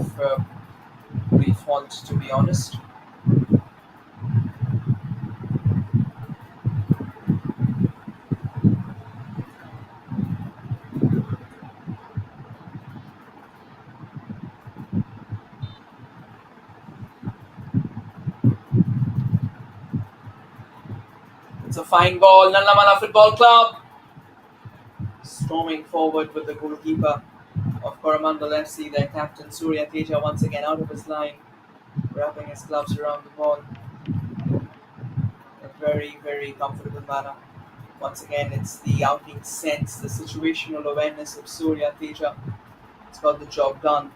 brief halt, to be honest. It's a fine ball. Nallamala Football Club storming forward with the goalkeeper of Coramandal FC, their captain Surya Teja, once again out of his line, wrapping his gloves around the ball in a very, very comfortable manner. Once again, it's the outing sense, the situational awareness of Surya Teja. It's got the job done.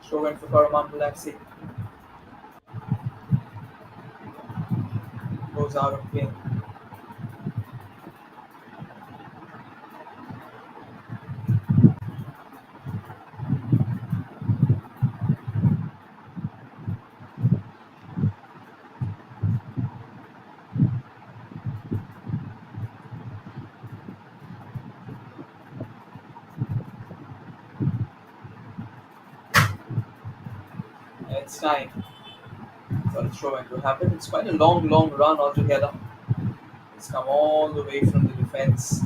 Throw in for Coramandal FC. Goes out of play. It's time for the throw in to happen. It's quite a long, long run altogether. It's come all the way from the defense.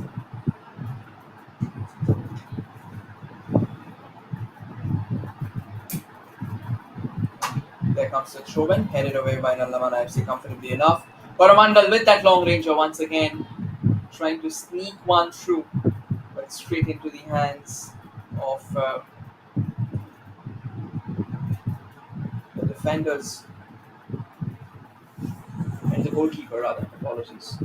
There comes the throw in, headed away by Nallamala FC comfortably enough. Coramandal with that long ranger once again, trying to sneak one through, but straight into the hands of the defenders and the goalkeeper, rather. Apologies.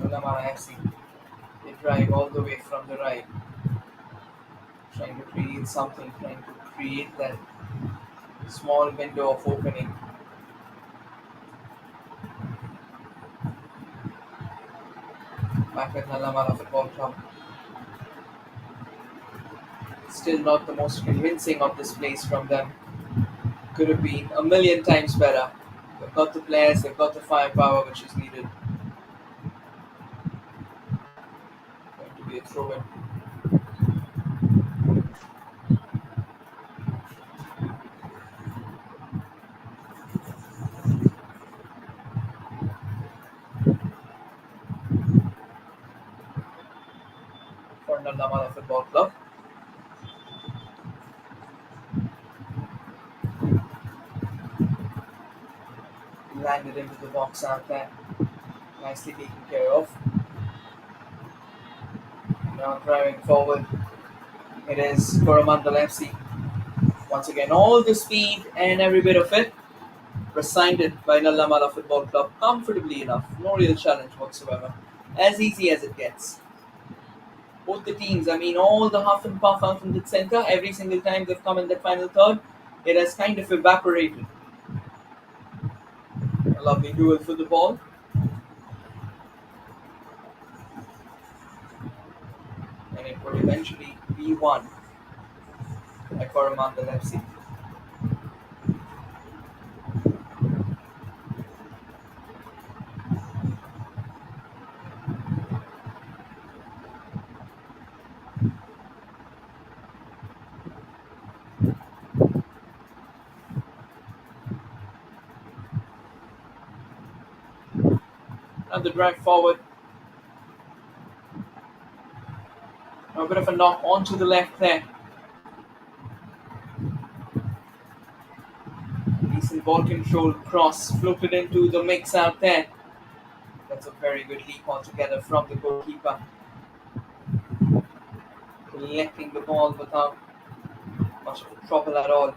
Nallamala FC, they drive all the way from the right, trying to create something, trying to create that small window of opening. Back at Nallamala Football Club. Still not the most convincing of displays from them. Could have been a million times better. They've got the players, they've got the firepower which is needed. Going to be a throw in. For Nallamala Football Club. Landed into the box out there. Nicely taken care of. Now driving forward. It is Coramandal FC Once again, all the speed and every bit of it presided by Nallamala Football Club comfortably enough. No real challenge whatsoever. As easy as it gets. Both the teams, I mean, all the half and puff out from the center, every single time they've come in that final third, it has kind of evaporated. A lovely duel for the ball. And it would eventually be won by Coramandal FC. And the drive forward. A bit of a knock onto the left there. Decent ball control cross floated into the mix out there. That's a very good leap altogether from the goalkeeper. Collecting the ball without much of a trouble at all.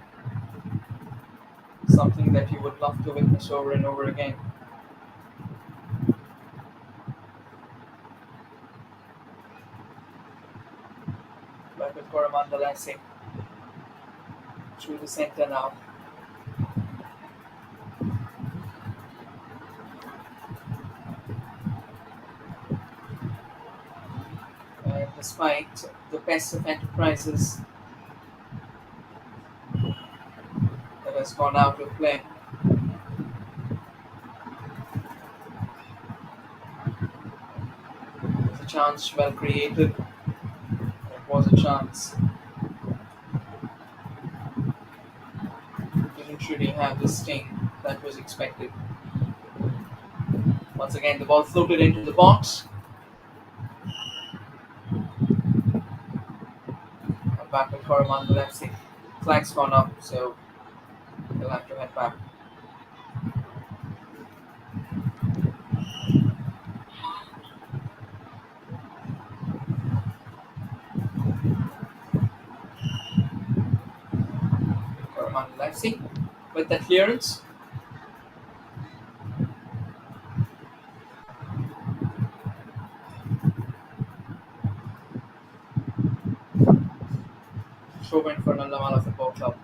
Something that you would love to witness over and over again. Back with Coramandal FC. Through the center now. And despite the best of enterprises that has gone out of play, it was a chance well created. It was a chance. Didn't really have the sting that was expected. Once again, the ball floated into the box. And back with Coramandal FC. Flag's gone up, so they'll have to head back. Coramandal FC with that clearance. Throw in for Nallamala Football Club.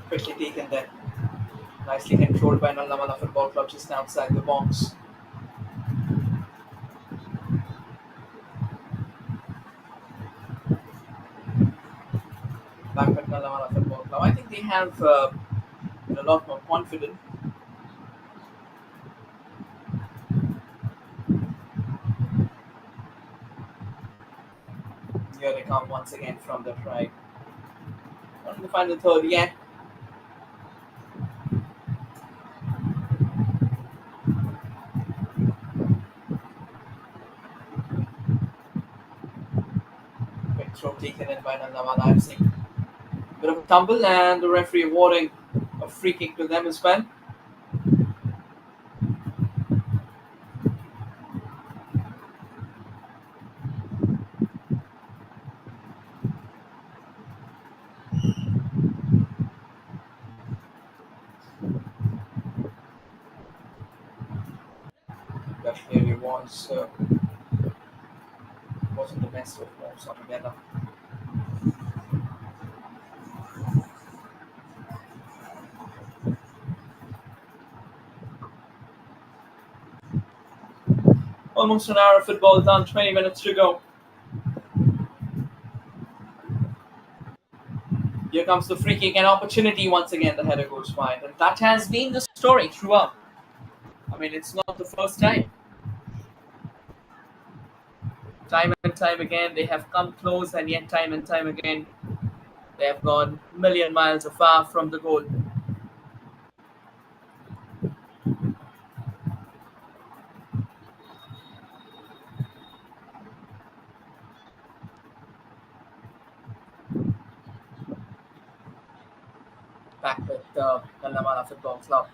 Quickly taken there. Nicely controlled by Nallamala Football Club just outside the box. Back with Nallamala Football Club. I think they have been a lot more confident. Here they come once again from the right. Not in the final third yet. Quick throw taken in by Nallamala FC. Bit of a tumble and the referee awarding a free kick to them as well. That clearly wasn't the best of moves altogether. Almost an hour of football done, 20 minutes to go. Here comes the free kick and opportunity once again. The header goes wide, and that has been the story throughout. I mean, it's not the first time. Time and time again, they have come close, and yet time and time again, they have gone a million miles afar from the goal. back with the Nallamala Football Club.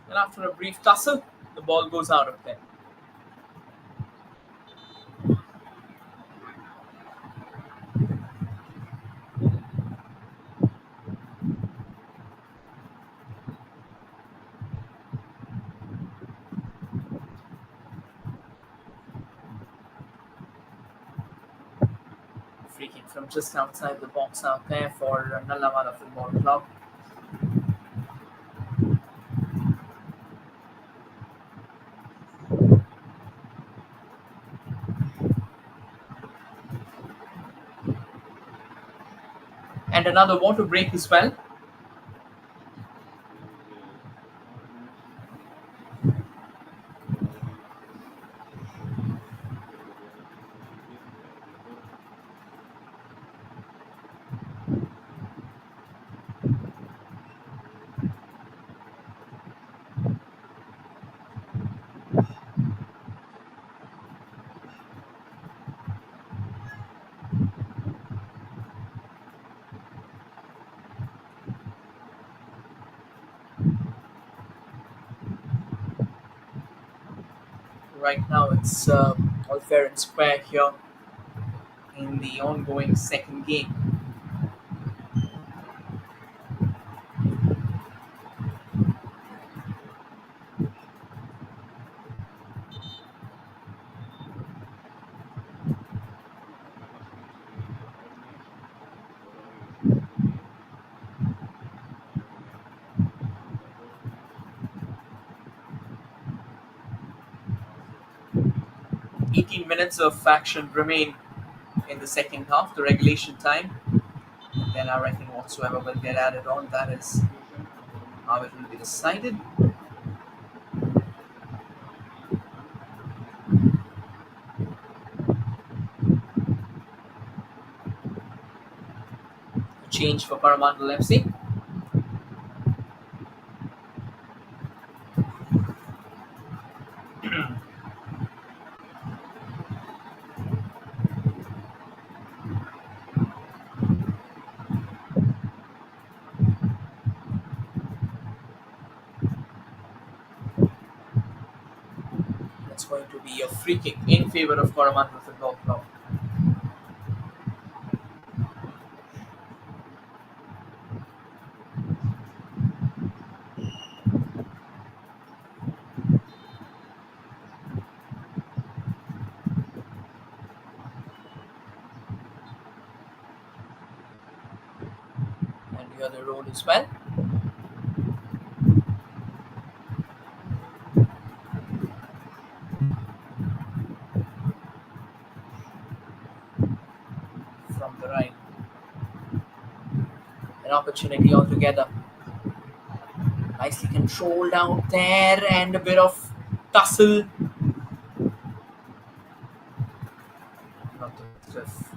And after a brief tussle, the ball goes out of there. Free kick from just outside the box out there for Nallamala Football Club. And another water break as well. There is a third match in the morning session. Godavari versus Kolle. Cricket over the cricket time report. Right now it's all fair and square here in the ongoing second game. The first match, there is a third match. Godavari versus Kolle. Already completion of the fourth match. Toss up for Kolle. 18 minutes of action remain in the second half, the regulation time. Then everything whatsoever will get added on. That is Substitution, how Coramandal it will be enters. decided. A change for Coramandal FC. It's going to be a free kick in favor of Coramandal Football Club. And the other road as well. From the right. An opportunity altogether. Nicely controlled out there and a bit of tussle. Not the best of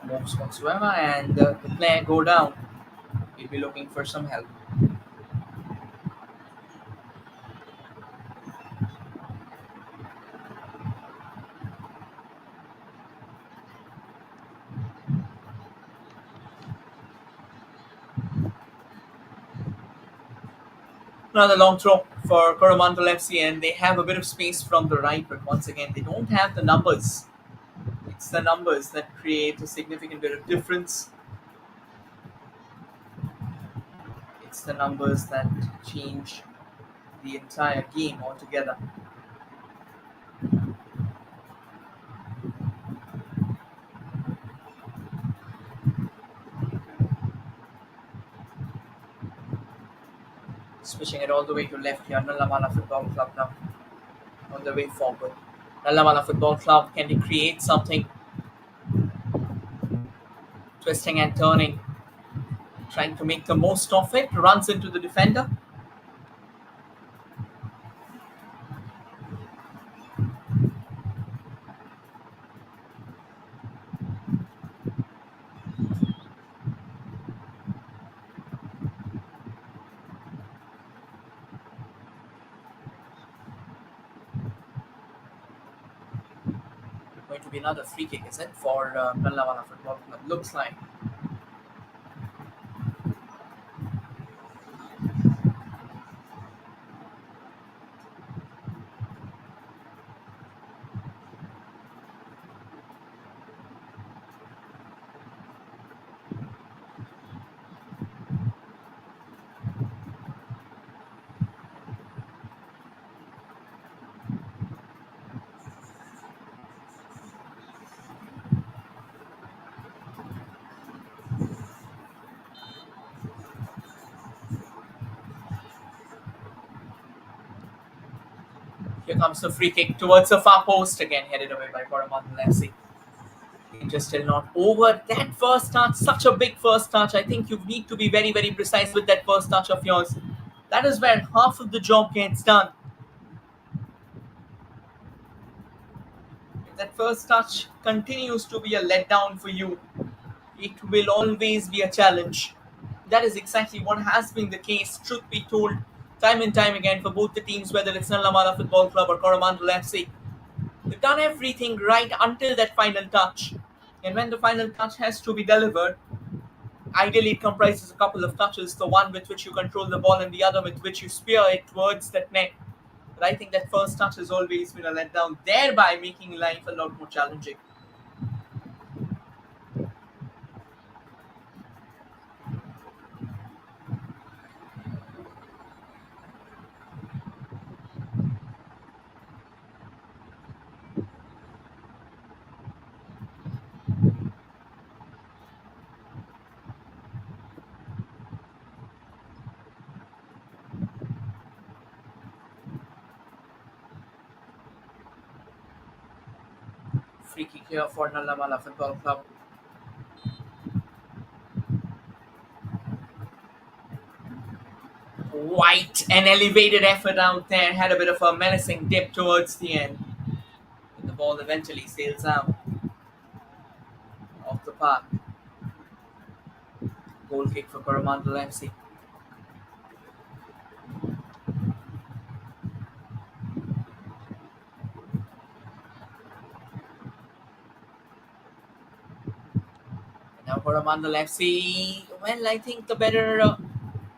moves whatsoever, and the player go down. He'll be looking for some help. Another long throw for Coromandel FC, and they have a bit of space from the right, but once again, they don't have the numbers. It's the numbers that create a significant bit of difference. It's the numbers that change the entire game altogether. Switching it all the way to left here, Nallamala Football Club now on the way forward. Nallamala Football Club, can they create something? Twisting and turning, trying to make the most of it, runs into the defender. Going to be another free kick, is it, for Nallamala Football Club? Looks like. Here comes the free kick towards the far post, again headed away by Coramandal FC. Just still not over. That first touch, such a big first touch. I think you need to be very, very precise with that first touch of yours. That is where half of the job gets done. If that first touch continues to be a letdown for you, it will always be a challenge. That is exactly what has been the case, truth be told, time and time again for both the teams, whether it's Nallamala Football Club or Coramandal FC. They've done everything right until that final touch. And when the final touch has to be delivered, ideally it comprises a couple of touches, the one with which you control the ball and the other with which you spear it towards that net. But I think that first touch has always been a letdown, thereby making life a lot more challenging. Free kick here for Nallamala Football Club. White, an elevated effort out there, had a bit of a menacing dip towards the end. But the ball eventually sails out off the park. Goal kick for Coramandal FC. Now Coramandal FC, well, I think the better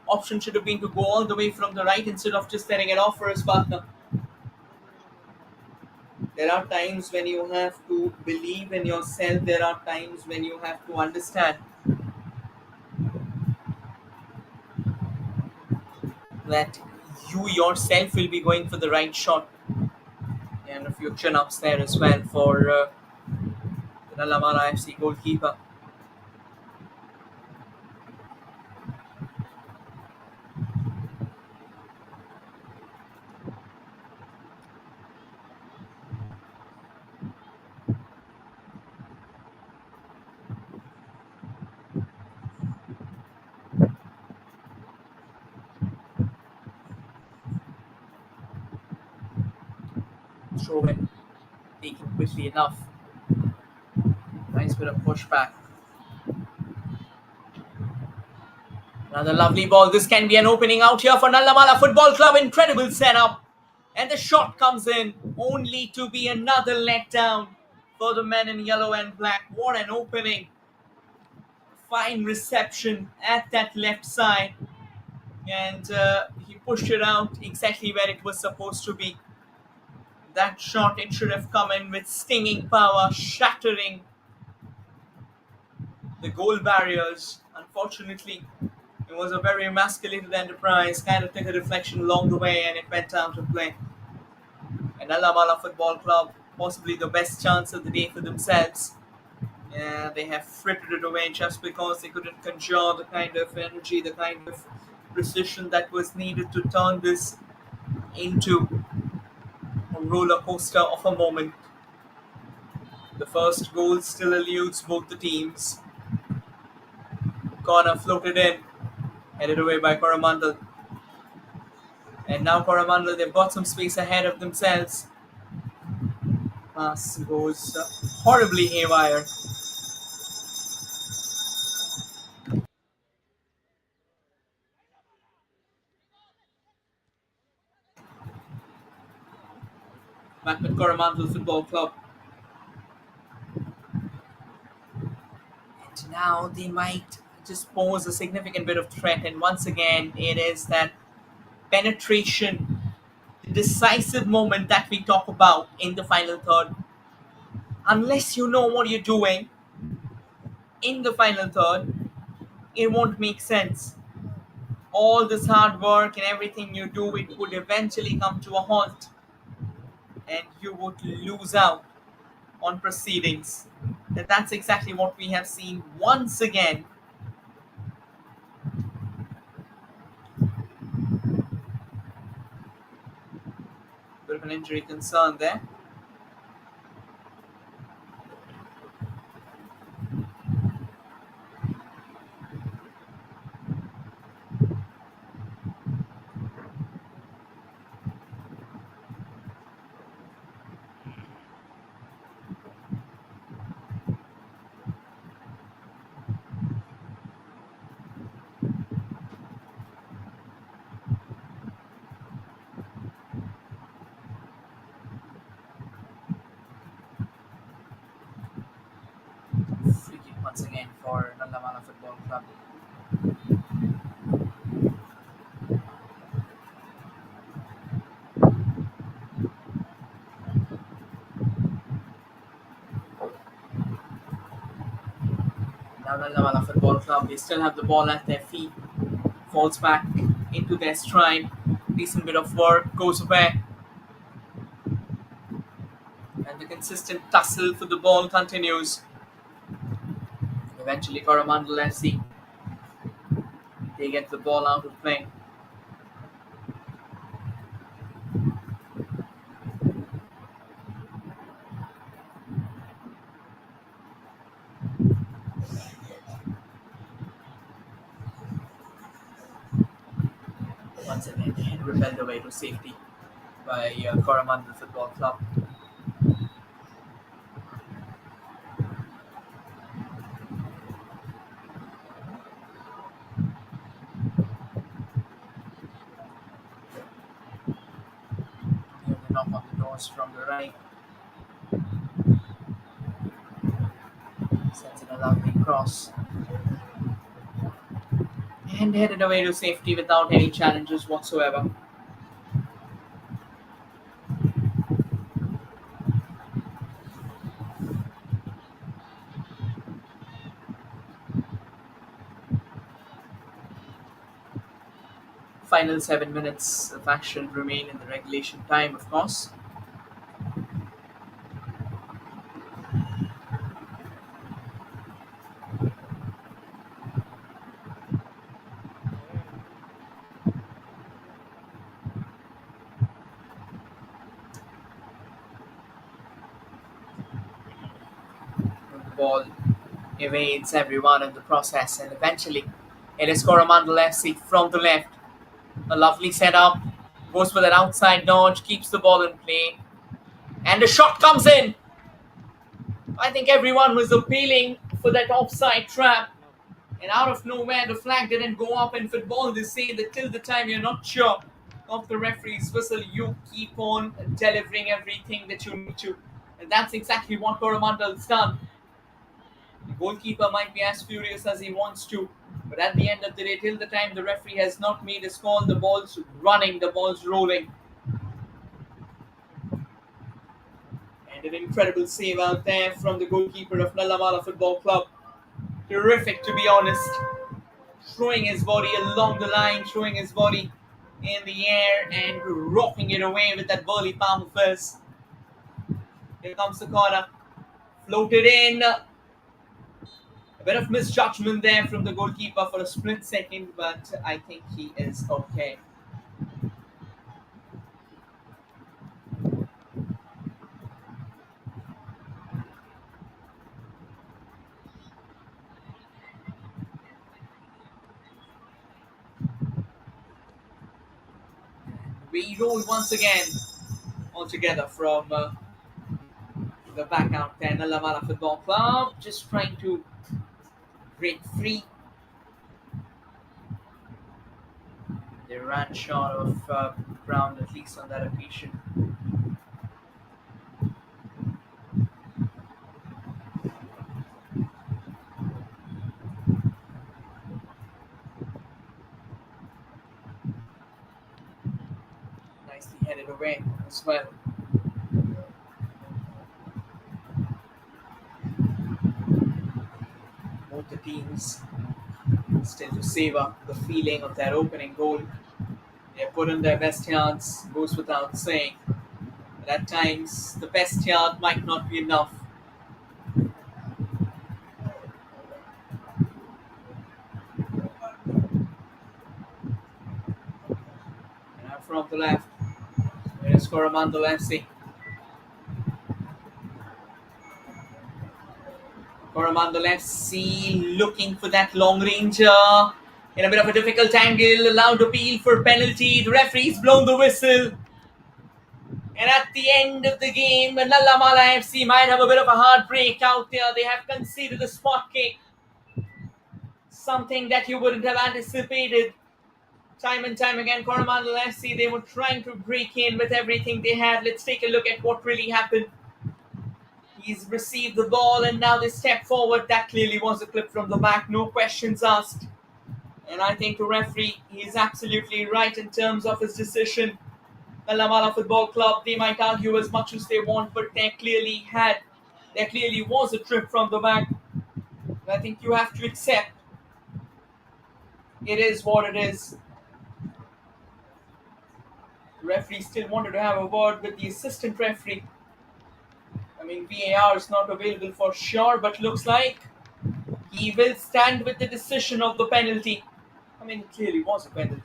option should have been to go all the way from the right instead of just letting it off for his partner. There are times when you have to believe in yourself. There are times when you have to understand that you yourself will be going for the right shot. And a few chin ups there as well for the Nallamala FC goalkeeper. Throw in, taken quickly enough. Nice bit of pushback. Another lovely ball. This can be an opening out here for Nallamala Football Club. Incredible setup. And the shot comes in, only to be another letdown for the men in yellow and black. What an opening. Fine reception at that left side. And he pushed it out exactly where it was supposed to be. That shot, it should have come in with stinging power, shattering the goal barriers. Unfortunately, it was a very emasculated enterprise, kind of took a deflection along the way and it went out of play. And Nallamala Football Club, possibly the best chance of the day for themselves. Yeah, they have frittered it away just because they couldn't conjure the kind of energy, the kind of precision that was needed to turn this into a roller coaster of a moment. The first goal still eludes both the teams. Corner floated in, headed away by Coramandal. And now Coramandal, they've got some space ahead of themselves. Pass goes horribly haywire. Back with Coramandal Football Club. Now they might just pose a significant bit of threat, and once again, it is that penetration, the decisive moment that we talk about in the final third. Unless you know what you're doing in the final third, it won't make sense. All this hard work and everything you do, it would eventually come to a halt, and you would lose out on proceedings. And that's exactly what we have seen once again. Bit of an injury concern there. Free kick once again for Nallamala Football Club. Now Nallamala Football Club, they still have the ball at their feet. Falls back into their stride. Decent bit of work goes away. And the consistent tussle for the ball continues. Eventually, Coramandal FC, they get the ball out of play. Once again, repelled away to safety by Coramandal Football Club. Here they knock on the doors from the right. Sends in a lovely cross. And headed away to safety without any challenges whatsoever. Final 7 minutes of action remain in the regulation time, of course. The ball evades everyone in the process, and eventually it is Coramandal FC from the left. A lovely setup, goes for that outside dodge, keeps the ball in play, and the shot comes in. I think everyone was appealing for that offside trap, and out of nowhere, the flag didn't go up. In football, they say that till the time you're not sure of the referee's whistle, you keep on delivering everything that you need to. And that's exactly what Coramandal's done. The goalkeeper might be as furious as he wants to, but at the end of the day, till the time the referee has not made his call, the ball's running, the ball's rolling. And an incredible save out there from the goalkeeper of Nallamala Football Club. Terrific, to be honest. Throwing his body along the line, throwing his body in the air and rocking it away with that burly palm of his. Here comes the corner. Floated in. A bit of misjudgment there from the goalkeeper for a split second, but I think he is okay. We roll once again all together from the back out there. Nallamala Football Club just trying to break free. They ran short of ground, at least on that occasion. way as well. Both the teams still to savor the feeling of their opening goal. They put in their best yards, goes without saying. But at times, the best yard might not be enough. And now from the left, it is Coramandal FC. Coramandal FC looking for that long range in a bit of a difficult angle. Allowed appeal for penalty. The referee's blown the whistle. And at the end of the game, Nallamala FC might have a bit of a heartbreak out there. They have conceded a spot kick. Something that you wouldn't have anticipated. Time and time again, Coramandal FC, they were trying to break in with everything they had. Let's take a look at what really happened. He's received the ball and now they step forward. That clearly was a clip from the back, no questions asked. And I think the referee, is absolutely right in terms of his decision. Nallamala Football Club, they might argue as much as they want, but there clearly was a trip from the back. And I think you have to accept it is what it is. The referee still wanted to have a word with the assistant referee. I mean, VAR is not available for sure, but looks like he will stand with the decision of the penalty. I mean, it clearly was a penalty,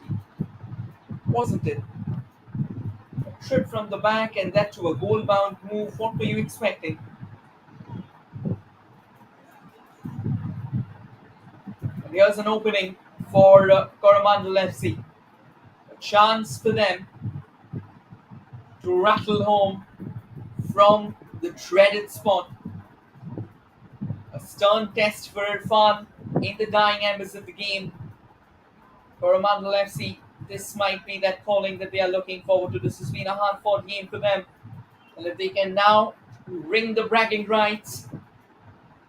wasn't it? A trip from the back and that to a goal-bound move. What were you expecting? And here's an opening for Coramandal FC. A chance for them to rattle home from the dreaded spot. A stern test for Irfan in the dying embers of the game. Coramandal FC, this might be that calling that they are looking forward to. This has been a hard-fought game for them. And if they can now ring the bragging rights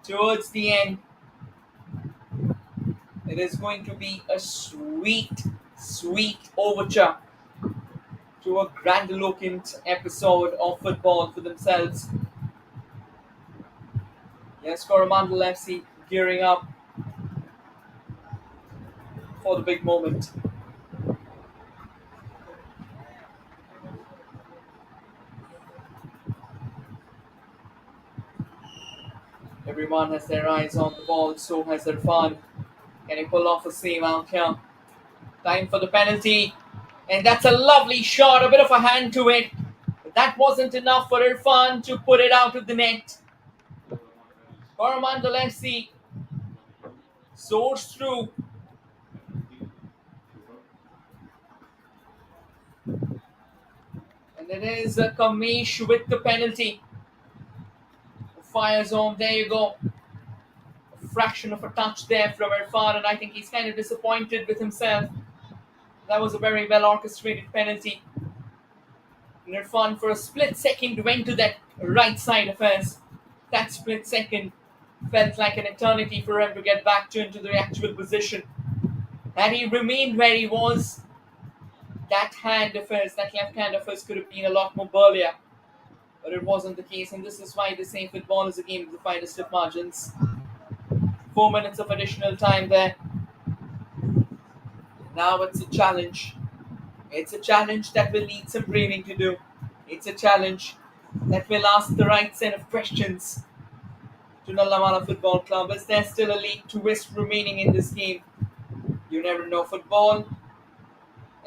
towards the end, it is going to be a sweet, sweet overture to a grandiloquent episode of football for themselves. Yes, Coramandal FC gearing up for the big moment. Everyone has their eyes on the ball, so has Irfan. Can he pull off a save out here? Time for the penalty. And that's a lovely shot, a bit of a hand to it. But that wasn't enough for Irfan to put it out of the net. Coramandal FC soars through. And it is Kamesh with the penalty. Fires home, there you go. A fraction of a touch there from Irfan, and I think he's kind of disappointed with himself. That was a very well orchestrated penalty. And Irfan, for a split second, went to that right side of his. That split second felt like an eternity for him to get back into the actual position. Had he remained where he was, that hand of his, that left hand of his, could have been a lot more burlier. But it wasn't the case, and this is why they say football is a game of the finest of margins. 4 minutes of additional time there. Now it's a challenge. It's a challenge that will need some braving to do. It's a challenge that will ask the right set of questions to Nallamala Football Club. Is there still a league twist remaining in this game? You never know. Football,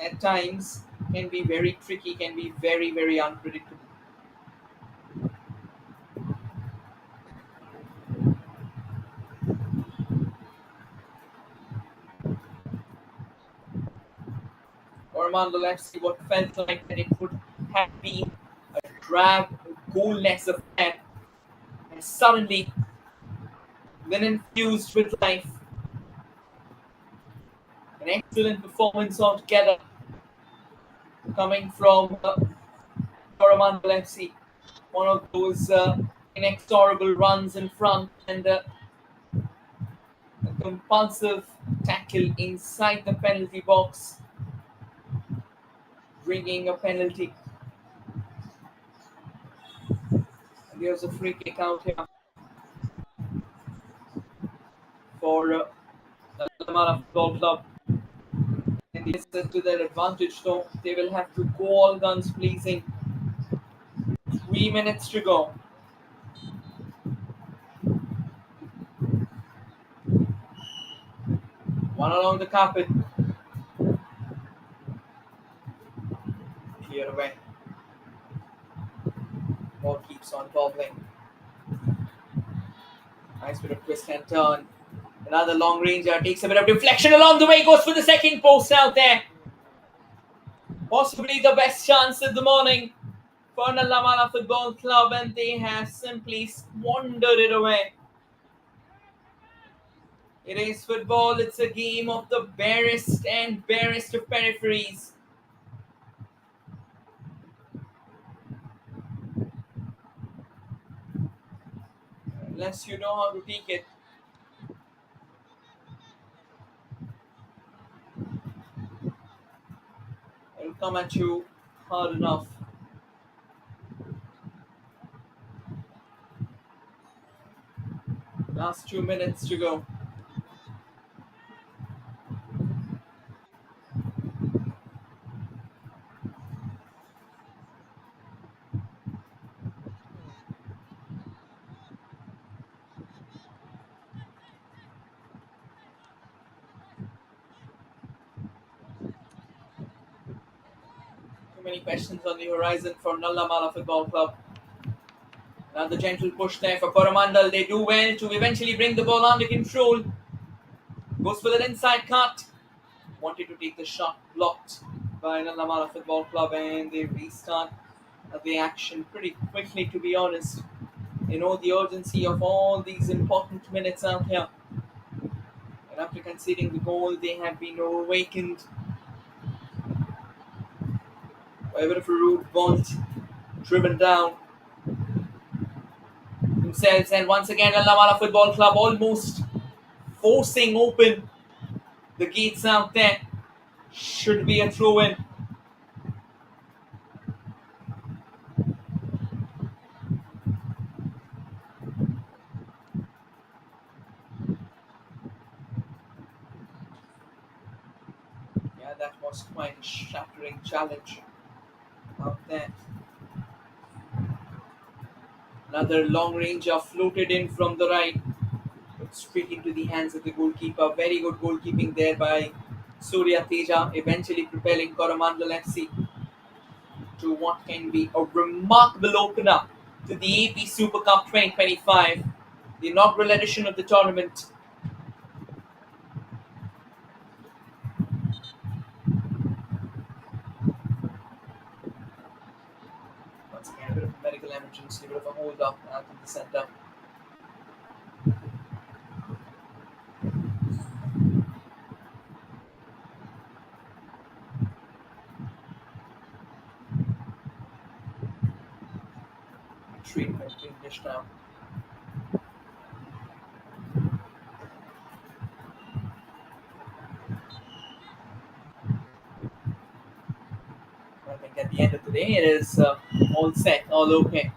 at times, can be very tricky, can be very, very unpredictable. Coramandal FC, what felt like that it would have been a drab, goalless affair, and suddenly been infused with life. An excellent performance altogether coming from Coramandal FC. One of those inexorable runs in front and a compulsive tackle inside the penalty box, bringing a penalty. Here's a free kick out here for the Nallamala Football Club. And this is to their advantage, though. They will have to go all guns blazing. 3 minutes to go. One along the carpet. Clear away. Ball keeps on bobbling. Nice bit of twist and turn. Another long ranger takes a bit of deflection along the way. Goes for the second post out there. Possibly the best chance of the morning for Nallamala Football Club, and they have simply squandered it away. It is football. It's a game of the barest and barest of peripheries. Unless you know how to take it. It'll come at you hard enough. Last 2 minutes to go. Too many questions on the horizon for Nallamala Football Club. Another gentle push there for Coramandal. They do well to eventually bring the ball under control. Goes for that inside cut. Wanted to take the shot, blocked by Nallamala Football Club, and they restart the action pretty quickly, to be honest. They know the urgency of all these important minutes out here. And after conceding the goal, they have been awakened by a bit of a rude bolt driven down themselves. And once again, Nallamala Football Club almost forcing open the gates out there. Should be a throw in. Yeah, that was quite a shattering challenge out there. Another long ranger floated in from the right, but straight into the hands of the goalkeeper. Very good goalkeeping there by Surya Teja, eventually propelling Coramandal FC to what can be a remarkable opener to the AP Super Cup 2025, the inaugural edition of the tournament. Once again, a bit of a medical emergency, a bit of a hold up out in the centre. Treatment being dished out. I think at the end of the day, it is all set, all okay.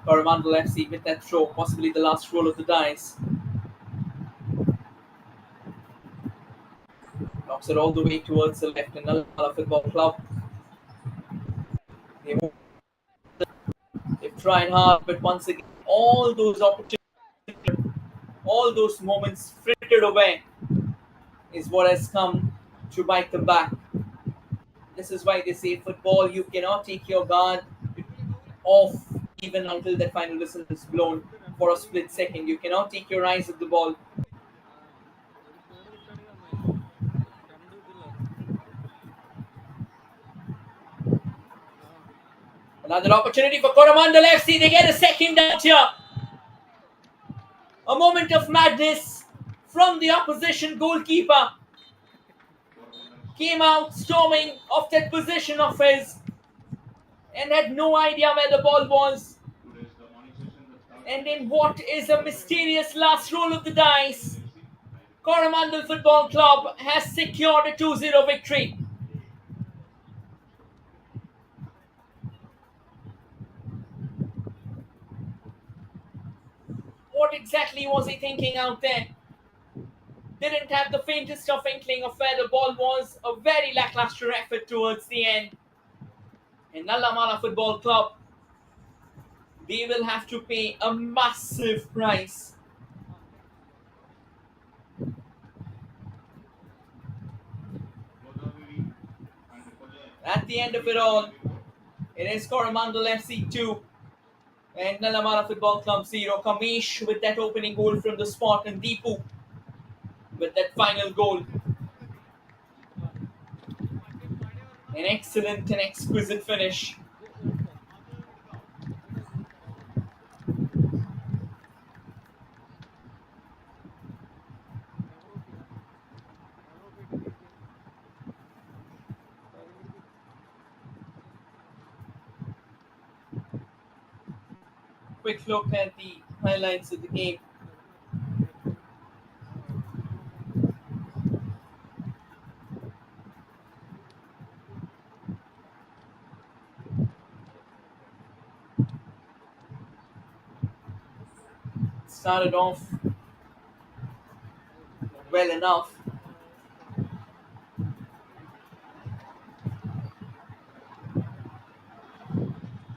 Coramandal FC with that throw, possibly the last roll of the dice. Knocks it all the way towards the left, and Nallamala Football Club. They've tried hard, but once again, all those opportunities, all those moments frittered away is what has come to bite them back. This is why they say football, you cannot take your guard off even until that final whistle is blown for a split second. You cannot take your eyes off the ball. Another opportunity for Coramandal FC. They get a second out here. A moment of madness from the opposition goalkeeper. Came out storming off that position of his and had no idea where the ball was. Today's the morning session, the third And match in what is a mysterious last roll of the dice, Coramandal Football Club has secured a 2-0 victory. what exactly was he thinking out there? Didn't have the faintest of inkling of where the ball was. A very lackluster effort towards the end. And Nallamala Football Club, they will have to pay a massive price. Godavari and Kolle. At the end of it Please, can all, you report? it is Coramandal FC 2 and Nallamala Football Club 0. Kamish with that opening goal from the spot, and Deepu with that final goal. An excellent and exquisite finish. Quick look at the highlights of the game. Started off well enough, Requested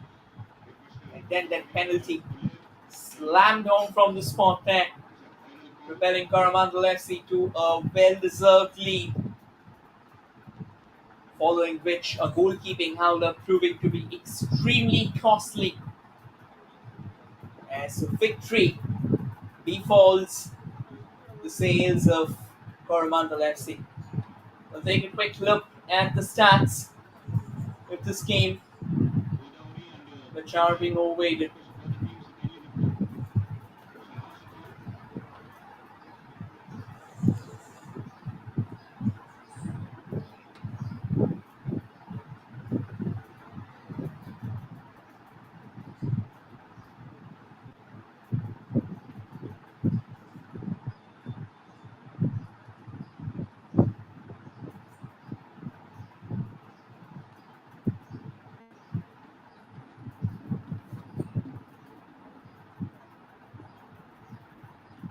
and then that Manager penalty Kolle. Can you slammed home from the spot there, It's a final call. propelling Coramandal FC to a well-deserved lead, following which a goalkeeping howler proving to be extremely costly as victory befalls the sails of Coramandal FC. We'll take a quick look at the stats of this game, Godavari and which are Kolle. being overweighted. Request both the teams to kindly report. It's a last call.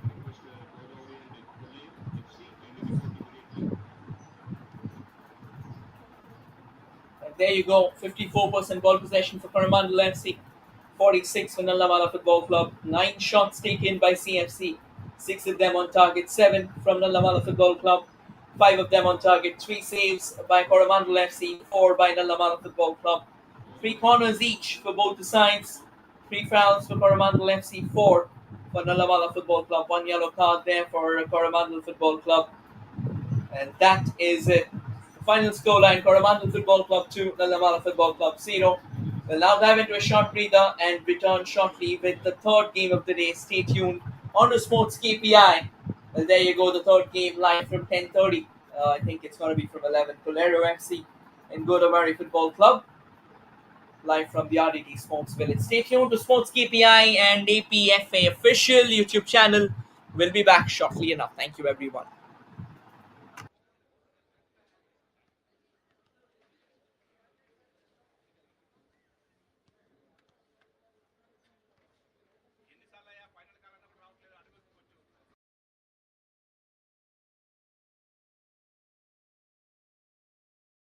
Request Godavari and Kolle FC. Kindly report immediately. And there you go, 54% ball possession for Coramandal FC, 46 for Nallamala Football Club. 9 shots taken by CFC, 6 of them on target, 7 from Nallamala Football Club, 5 of them on target, 3 saves by Coramandal FC, 4 by Nallamala Football Club. 3 Godavari. corners each for both the sides, 3 fouls for Coramandal FC, 4 for Nallamala Football Club. 1 yellow card there for Coramandal Football Club. And that is it. The final scoreline: Coramandal Football Club 2, Nallamala Football Club 0. We'll now dive into a short breather and return shortly with the third game of the day. Stay tuned on the Sports KPI. Well, there you go, the third game live from 10:30. I think it's going to be from 11. Tolero FC and Godavari Football Club live from the RDT Sports Village. Stay tuned to Sports KPI and APFA official YouTube channel. We'll be back shortly enough. Thank you, everyone.